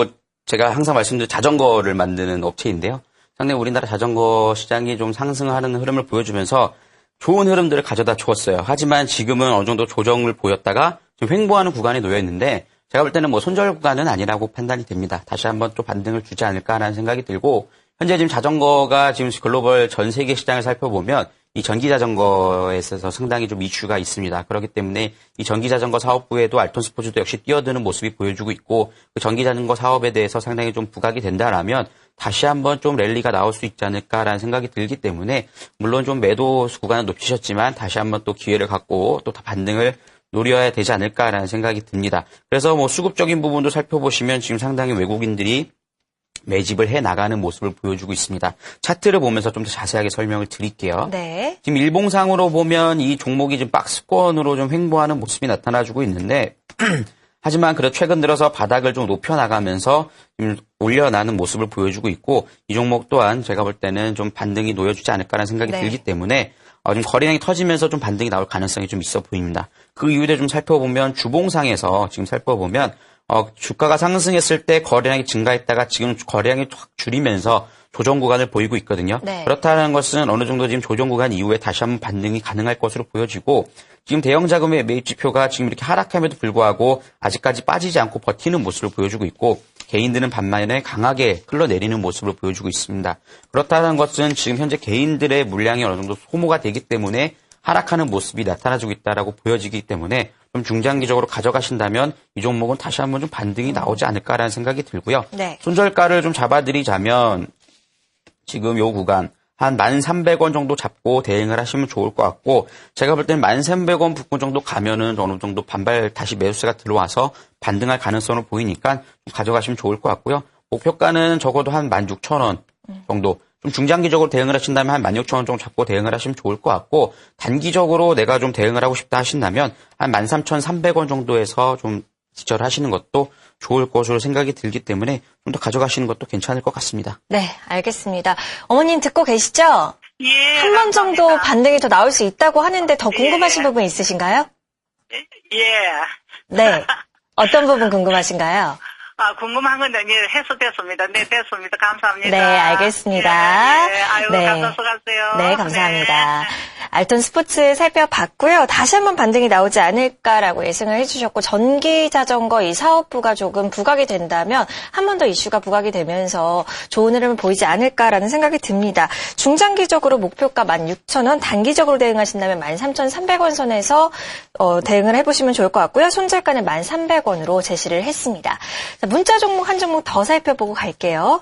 B: 제가 항상 말씀드린 자전거를 만드는 업체인데요. 상당히 우리나라 자전거 시장이 좀 상승하는 흐름을 보여주면서 좋은 흐름들을 가져다 주었어요. 하지만 지금은 어느 정도 조정을 보였다가 좀 횡보하는 구간에 놓여 있는데 제가 볼 때는 손절 구간은 아니라고 판단이 됩니다. 다시 한번 또 반등을 주지 않을까라는 생각이 들고 현재 지금 자전거가 지금 글로벌 전 세계 시장을 살펴보면 이 전기 자전거에 있어서 상당히 좀 이슈가 있습니다. 그렇기 때문에 이 전기 자전거 사업부에도 알톤 스포츠도 역시 뛰어드는 모습이 보여주고 있고 그 전기 자전거 사업에 대해서 상당히 좀 부각이 된다라면 다시 한번 좀 랠리가 나올 수 있지 않을까라는 생각이 들기 때문에 물론 좀 매도 구간을 높이셨지만 다시 한번 또 기회를 갖고 또 반등을 노려야 되지 않을까라는 생각이 듭니다. 그래서 수급적인 부분도 살펴보시면 지금 상당히 외국인들이 매집을 해 나가는 모습을 보여주고 있습니다. 차트를 보면서 좀 더 자세하게 설명을 드릴게요.
A: 네.
B: 지금 일봉상으로 보면 이 종목이 지금 박스권으로 좀 횡보하는 모습이 나타나주고 있는데 하지만 그래도 최근 들어서 바닥을 좀 높여 나가면서 좀 올려나는 모습을 보여주고 있고 이 종목 또한 제가 볼 때는 좀 반등이 놓여주지 않을까라는 생각이
A: 네.
B: 들기 때문에 좀 거래량이 터지면서 좀 반등이 나올 가능성이 좀 있어 보입니다. 그 이후에 좀 살펴보면 주봉상에서 지금 살펴보면 주가가 상승했을 때 거래량이 증가했다가 지금 거래량이 확 줄이면서 조정 구간을 보이고 있거든요.
A: 네.
B: 그렇다는 것은 어느 정도 지금 조정 구간 이후에 다시 한번 반등이 가능할 것으로 보여지고 지금 대형 자금의 매입 지표가 지금 이렇게 하락함에도 불구하고 아직까지 빠지지 않고 버티는 모습을 보여주고 있고 개인들은 반면에 강하게 흘러내리는 모습을 보여주고 있습니다. 그렇다는 것은 지금 현재 개인들의 물량이 어느 정도 소모가 되기 때문에 하락하는 모습이 나타나주고 있다라고 보여지기 때문에 좀 중장기적으로 가져가신다면 이 종목은 다시 한번 좀 반등이 나오지 않을까라는 생각이 들고요.
A: 네.
B: 손절가를 좀 잡아드리자면 지금 요 구간 한 1,300원 정도 잡고 대응을 하시면 좋을 것 같고 제가 볼 때는 1,300원 부근 정도 가면은 어느 정도 반발 다시 매수세가 들어와서 반등할 가능성을 보이니까 가져가시면 좋을 것 같고요. 목표가는 적어도 한 16,000원 정도 좀 중장기적으로 대응을 하신다면 한 16,000원 정도 잡고 대응을 하시면 좋을 것 같고 단기적으로 내가 좀 대응을 하고 싶다 하신다면 한 13,300원 정도에서 좀 지절을 하시는 것도 좋을 것으로 생각이 들기 때문에 좀 더 가져가시는 것도 괜찮을 것 같습니다.
A: 네, 알겠습니다. 어머님 듣고 계시죠?
C: 예.
A: 한 번 정도
C: 감사합니다.
A: 반등이 더 나올 수 있다고 하는데 더 궁금하신 부분 있으신가요?
C: 예.
A: 네. 어떤 부분 궁금하신가요?
C: 궁금한 건 해소됐습니다. 네, 됐습니다. 감사합니다.
A: 네, 알겠습니다.
C: 예, 예. 아유,
A: 네.
C: 감사하세요.
A: 네, 감사합니다.
C: 네.
A: 알톤 스포츠 살펴봤고요. 다시 한번 반등이 나오지 않을까라고 예상을 해주셨고 전기 자전거 이 사업부가 조금 부각이 된다면 한 번 더 이슈가 부각이 되면서 좋은 흐름을 보이지 않을까라는 생각이 듭니다. 중장기적으로 목표가 16,000원, 단기적으로 대응하신다면 13,300원 선에서 대응을 해보시면 좋을 것 같고요. 손절가는 1,300원으로 제시를 했습니다. 자, 문자 종목 한 종목 더 살펴보고 갈게요.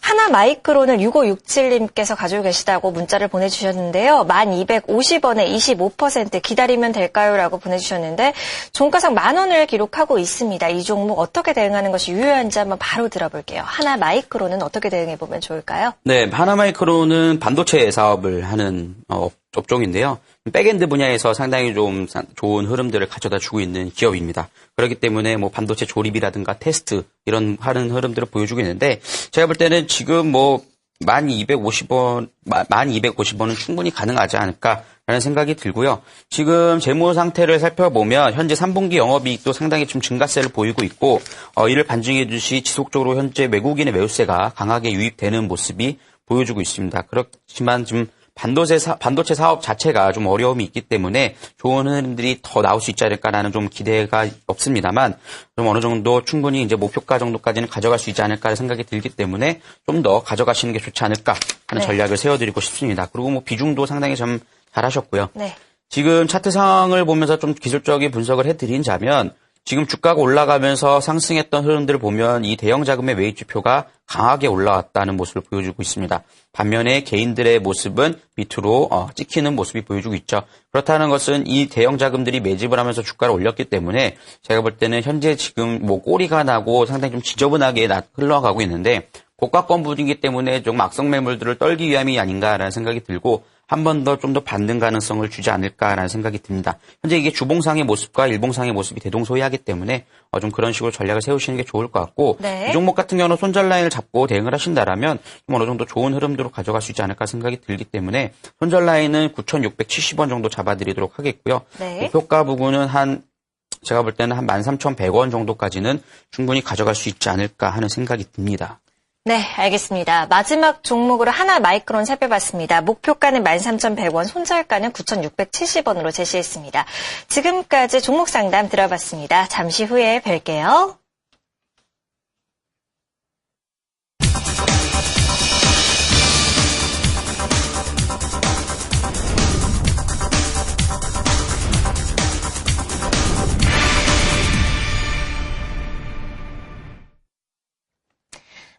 A: 하나마이크론을 6567님께서 가지고 계시다고 문자를 보내주셨는데요. 1,250원에 25% 기다리면 될까요? 라고 보내주셨는데 종가상 10,000원을 기록하고 있습니다. 이 종목 어떻게 대응하는 것이 유효한지 한번 바로 들어볼게요. 하나마이크론은 어떻게 대응해보면 좋을까요?
B: 네, 하나마이크론은 반도체 사업을 하는 업종인데요. 백엔드 분야에서 상당히 좀 좋은 흐름들을 가져다 주고 있는 기업입니다. 그렇기 때문에 뭐 반도체 조립이라든가 테스트 이런 하는 흐름들을 보여주고 있는데 제가 볼 때는 지금 1250원은 충분히 가능하지 않을까라는 생각이 들고요. 지금 재무 상태를 살펴보면 현재 3분기 영업이익도 상당히 좀 증가세를 보이고 있고 이를 반증해 주시 지속적으로 현재 외국인의 매수세가 강하게 유입되는 모습이 보여주고 있습니다. 그렇지만 지금 반도체 사업 자체가 좀 어려움이 있기 때문에 좋은 흐름들이 더 나올 수 있지 않을까라는 좀 기대가 없습니다만 좀 어느 정도 충분히 이제 목표가 정도까지는 가져갈 수 있지 않을까 생각이 들기 때문에 좀 더 가져가시는 게 좋지 않을까 하는 전략을 세워드리고 싶습니다. 그리고 비중도 상당히 좀 잘하셨고요.
A: 네.
B: 지금 차트 상황을 보면서 좀 기술적인 분석을 해드린다면 지금 주가가 올라가면서 상승했던 흐름들을 보면 이 대형 자금의 매입 지표가 강하게 올라왔다는 모습을 보여주고 있습니다. 반면에 개인들의 모습은 밑으로 찍히는 모습이 보여주고 있죠. 그렇다는 것은 이 대형 자금들이 매집을 하면서 주가를 올렸기 때문에 제가 볼 때는 현재 지금 꼬리가 나고 상당히 좀 지저분하게 흘러가고 있는데 고가권 부분이기 때문에 좀 악성 매물들을 떨기 위함이 아닌가라는 생각이 들고 한 번 더 좀 더 반등 가능성을 주지 않을까라는 생각이 듭니다. 현재 이게 주봉상의 모습과 일봉상의 모습이 대동소이하기 때문에 좀 그런 식으로 전략을 세우시는 게 좋을 것 같고
A: 네.
B: 이 종목 같은 경우는 손절 라인을 잡고 대응을 하신다라면 좀 어느 정도 좋은 흐름대로 가져갈 수 있지 않을까 생각이 들기 때문에 손절 라인은 9,670원 정도 잡아드리도록 하겠고요.
A: 네.
B: 목표가 부분은 제가 볼 때는 한 13,100원 정도까지는 충분히 가져갈 수 있지 않을까 하는 생각이 듭니다.
A: 네, 알겠습니다. 마지막 종목으로 하나마이크론 살펴봤습니다. 목표가는 13,100원, 손절가는 9,670원으로 제시했습니다. 지금까지 종목 상담 들어봤습니다. 잠시 후에 뵐게요.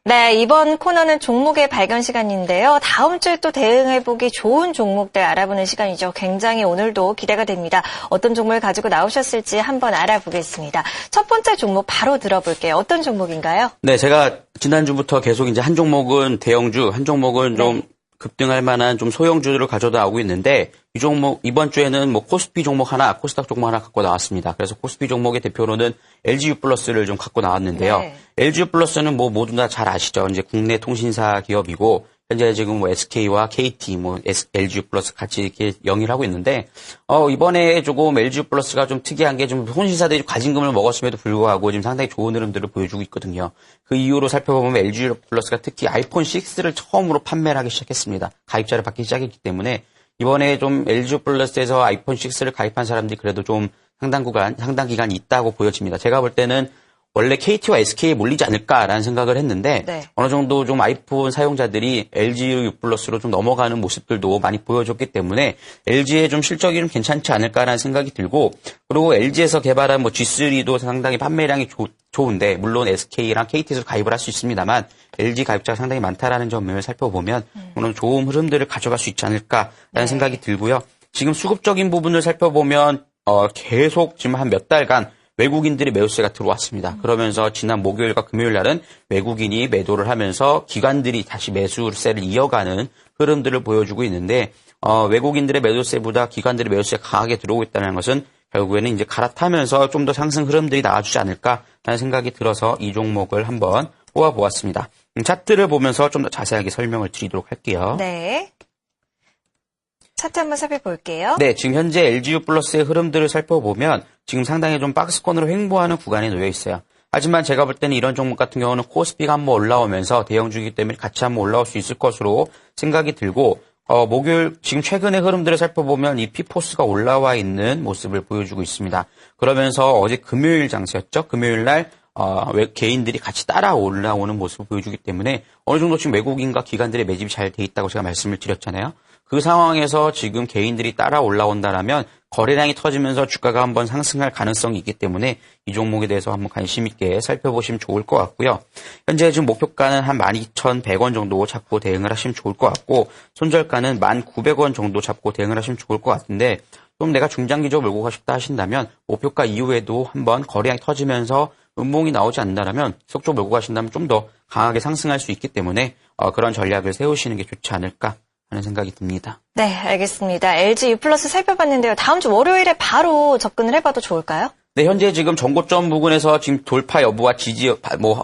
A: 네, 이번 코너는 종목의 발견 시간인데요. 다음 주에 또 대응해보기 좋은 종목들 알아보는 시간이죠. 굉장히 오늘도 기대가 됩니다. 어떤 종목을 가지고 나오셨을지 한번 알아보겠습니다. 첫 번째 종목 바로 들어볼게요. 어떤 종목인가요?
B: 네, 제가 지난주부터 계속 이제 한 종목은 대형주, 한 종목은 좀 급등할 만한 좀 소형주들을 가져다 나오고 있는데 이 종목 이번 주에는 코스피 종목 하나, 코스닥 종목 하나 갖고 나왔습니다. 그래서 코스피 종목의 대표로는 LGU 플러스를 좀 갖고 나왔는데요.
A: 네.
B: LGU 플러스는 모두 다 잘 아시죠? 이제 국내 통신사 기업이고 현재 지금 SK와 KT, LGU 플러스 같이 이렇게 영위를 하고 있는데, 이번에 조금 LGU 플러스가 좀 특이한 게 좀 통신사들이 과징금을 먹었음에도 불구하고 지금 상당히 좋은 흐름들을 보여주고 있거든요. 그 이후로 살펴보면 LGU 플러스가 특히 아이폰 6를 처음으로 판매를 하기 시작했습니다. 가입자를 받기 시작했기 때문에 이번에 좀 LGU 플러스에서 아이폰 6를 가입한 사람들이 그래도 좀 상당 기간 있다고 보여집니다. 제가 볼 때는 원래 KT와 SK에 몰리지 않을까라는 생각을 했는데
A: 네.
B: 어느 정도 좀 아이폰 사용자들이 LG U 플러스로 좀 넘어가는 모습들도 많이 보여줬기 때문에 LG의 좀 실적이 좀 괜찮지 않을까라는 생각이 들고 그리고 LG에서 개발한 G3도 상당히 판매량이 좋은데 물론 SK랑 KT에서 가입을 할 수 있습니다만 LG 가입자가 상당히 많다라는 점을 살펴보면 오늘 좋은 흐름들을 가져갈 수 있지 않을까라는 생각이 들고요. 지금 수급적인 부분을 살펴보면 계속 지금 한 몇 달간 외국인들이 매수세가 들어왔습니다. 그러면서 지난 목요일과 금요일 날은 외국인이 매도를 하면서 기관들이 다시 매수세를 이어가는 흐름들을 보여주고 있는데 외국인들의 매도세보다 기관들의 매수세가 강하게 들어오고 있다는 것은 결국에는 이제 갈아타면서 좀 더 상승 흐름들이 나와주지 않을까라는 생각이 들어서 이 종목을 한번 뽑아보았습니다. 차트를 보면서 좀 더 자세하게 설명을 드리도록 할게요.
A: 네. 차트 한번 살펴볼게요.
B: 네, 지금 현재 LGU 플러스의 흐름들을 살펴보면 지금 상당히 좀 박스권으로 횡보하는 구간에 놓여 있어요. 하지만 제가 볼 때는 이런 종목 같은 경우는 코스피가 한번 올라오면서 대형주이기 때문에 같이 한번 올라올 수 있을 것으로 생각이 들고 목요일 지금 최근의 흐름들을 살펴보면 이 피포스가 올라와 있는 모습을 보여주고 있습니다. 그러면서 어제 금요일 장세였죠. 금요일 날 개인들이 같이 따라 올라오는 모습을 보여주기 때문에 어느 정도 지금 외국인과 기관들의 매집이 잘 돼 있다고 제가 말씀을 드렸잖아요. 그 상황에서 지금 개인들이 따라 올라온다라면 거래량이 터지면서 주가가 한번 상승할 가능성이 있기 때문에 이 종목에 대해서 한번 관심 있게 살펴보시면 좋을 것 같고요. 현재 지금 목표가는 한 12,100원 정도 잡고 대응을 하시면 좋을 것 같고 손절가는 1,900원 정도 잡고 대응을 하시면 좋을 것 같은데 좀 내가 중장기적으로 몰고 가고 싶다 하신다면 목표가 이후에도 한번 거래량이 터지면서 음봉이 나오지 않는다면 지속적으로 몰고 가신다면 좀 더 강하게 상승할 수 있기 때문에 그런 전략을 세우시는 게 좋지 않을까 하는 생각이 듭니다.
A: 네, 알겠습니다. LG U+ 살펴봤는데요. 다음 주 월요일에 바로 접근을 해봐도 좋을까요?
B: 네, 현재 지금 정고점 부근에서 지금 돌파 여부와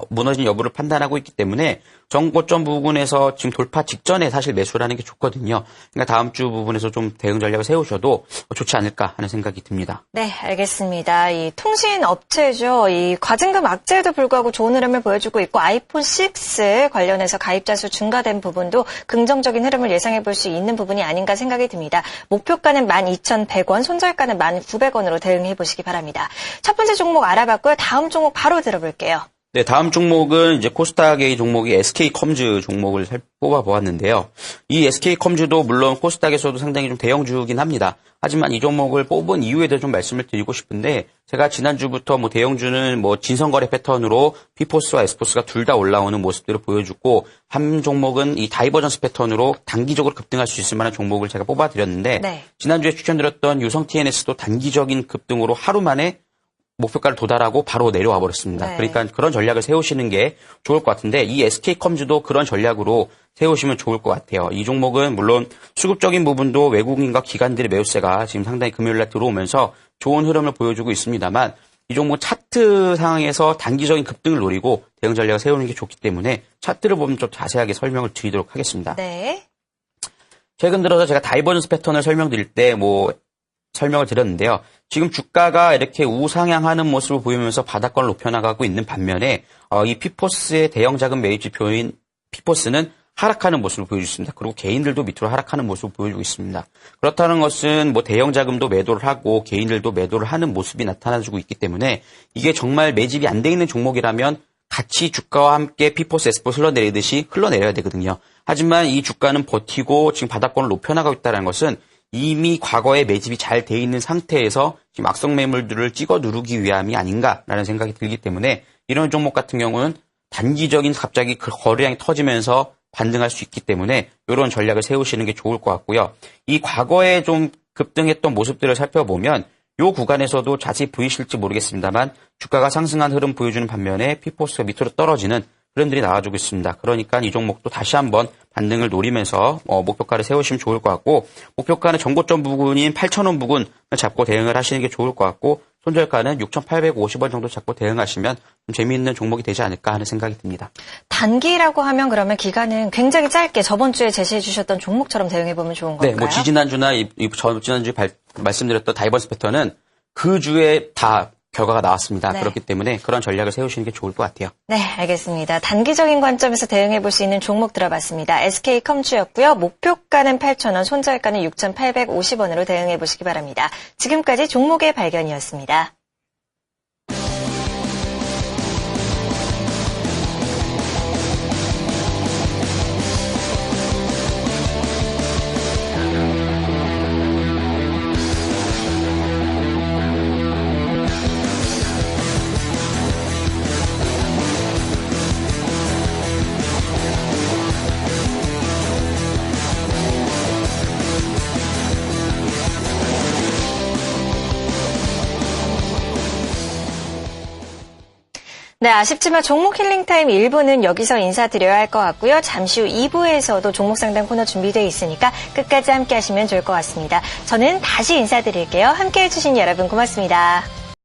B: 무너진 여부를 판단하고 있기 때문에 정고점 부근에서 지금 돌파 직전에 사실 매수를 하는 게 좋거든요. 그러니까 다음 주 부분에서 좀 대응 전략을 세우셔도 좋지 않을까 하는 생각이 듭니다.
A: 네, 알겠습니다. 이 통신 업체죠. 이 과징금 악재에도 불구하고 좋은 흐름을 보여주고 있고 아이폰 6 관련해서 가입자 수 증가된 부분도 긍정적인 흐름을 예상해 볼 수 있는 부분이 아닌가 생각이 듭니다. 목표가는 12,100원, 손절가는 1,900원으로 대응해 보시기 바랍니다. 첫 번째 종목 알아봤고요. 다음 종목 바로 들어볼게요.
B: 네, 다음 종목은 이제 코스닥의 종목이 SK컴즈 종목을 뽑아보았는데요. 이 SK컴즈도 물론 코스닥에서도 상당히 좀 대형주긴 합니다. 하지만 이 종목을 뽑은 이유에 대해 좀 말씀을 드리고 싶은데 제가 지난주부터 대형주는 진성거래 패턴으로 피포스와 에스포스가 둘 다 올라오는 모습들을 보여주고 한 종목은 이 다이버전스 패턴으로 단기적으로 급등할 수 있을 만한 종목을 제가 뽑아드렸는데
A: 네.
B: 지난주에 추천드렸던 유성 TNS도 단기적인 급등으로 하루 만에 목표가를 도달하고 바로 내려와 버렸습니다.
A: 네.
B: 그러니까 그런 전략을 세우시는 게 좋을 것 같은데 이 SK컴즈도 그런 전략으로 세우시면 좋을 것 같아요. 이 종목은 물론 수급적인 부분도 외국인과 기관들의 매수세가 지금 상당히 금요일날 들어오면서 좋은 흐름을 보여주고 있습니다만 이 종목 차트 상황에서 단기적인 급등을 노리고 대응 전략을 세우는 게 좋기 때문에 차트를 보면 좀 자세하게 설명을 드리도록 하겠습니다.
A: 네.
B: 최근 들어서 제가 다이버전스 패턴을 설명드릴 때 설명을 드렸는데요. 지금 주가가 이렇게 우상향하는 모습을 보이면서 바닥권을 높여나가고 있는 반면에 이 피포스의 대형 자금 매입 지표인 피포스는 하락하는 모습을 보여주고 있습니다. 그리고 개인들도 밑으로 하락하는 모습을 보여주고 있습니다. 그렇다는 것은 대형 자금도 매도를 하고 개인들도 매도를 하는 모습이 나타나주고 있기 때문에 이게 정말 매집이 안 돼 있는 종목이라면 같이 주가와 함께 피포스 에스포 흘러내리듯이 흘러내려야 되거든요. 하지만 이 주가는 버티고 지금 바닥권을 높여나가고 있다는 것은 이미 과거에 매집이 잘 돼 있는 상태에서 지금 악성 매물들을 찍어 누르기 위함이 아닌가라는 생각이 들기 때문에 이런 종목 같은 경우는 단기적인 갑자기 그 거래량이 터지면서 반등할 수 있기 때문에 이런 전략을 세우시는 게 좋을 것 같고요. 이 과거에 좀 급등했던 모습들을 살펴보면 이 구간에서도 자세히 보이실지 모르겠습니다만 주가가 상승한 흐름 보여주는 반면에 피포스가 밑으로 떨어지는 흐름들이 나와주고 있습니다. 그러니까 이 종목도 다시 한번 반등을 노리면서 목표가를 세우시면 좋을 것 같고 목표가는 정고점 부근인 8,000원 부근을 잡고 대응을 하시는 게 좋을 것 같고 손절가는 6,850원 정도 잡고 대응하시면 좀 재미있는 종목이 되지 않을까 하는 생각이 듭니다.
A: 단기라고 하면 그러면 기간은 굉장히 짧게 저번 주에 제시해 주셨던 종목처럼 대응해보면 좋은 건가요?
B: 네, 지지난주나 지난주에 말씀드렸던 다이버스 패턴은 그 주에 다 결과가 나왔습니다.
A: 네.
B: 그렇기 때문에 그런 전략을 세우시는 게 좋을 것 같아요.
A: 네, 알겠습니다. 단기적인 관점에서 대응해 볼 수 있는 종목 들어봤습니다. SK컴즈였고요. 목표가는 8,000원, 손절가는 6,850원으로 대응해 보시기 바랍니다. 지금까지 종목의 발견이었습니다. 네, 아쉽지만 종목 힐링타임 1부는 여기서 인사드려야 할 것 같고요. 잠시 후 2부에서도 종목 상담 코너 준비되어 있으니까 끝까지 함께 하시면 좋을 것 같습니다. 저는 다시 인사드릴게요. 함께 해주신 여러분 고맙습니다.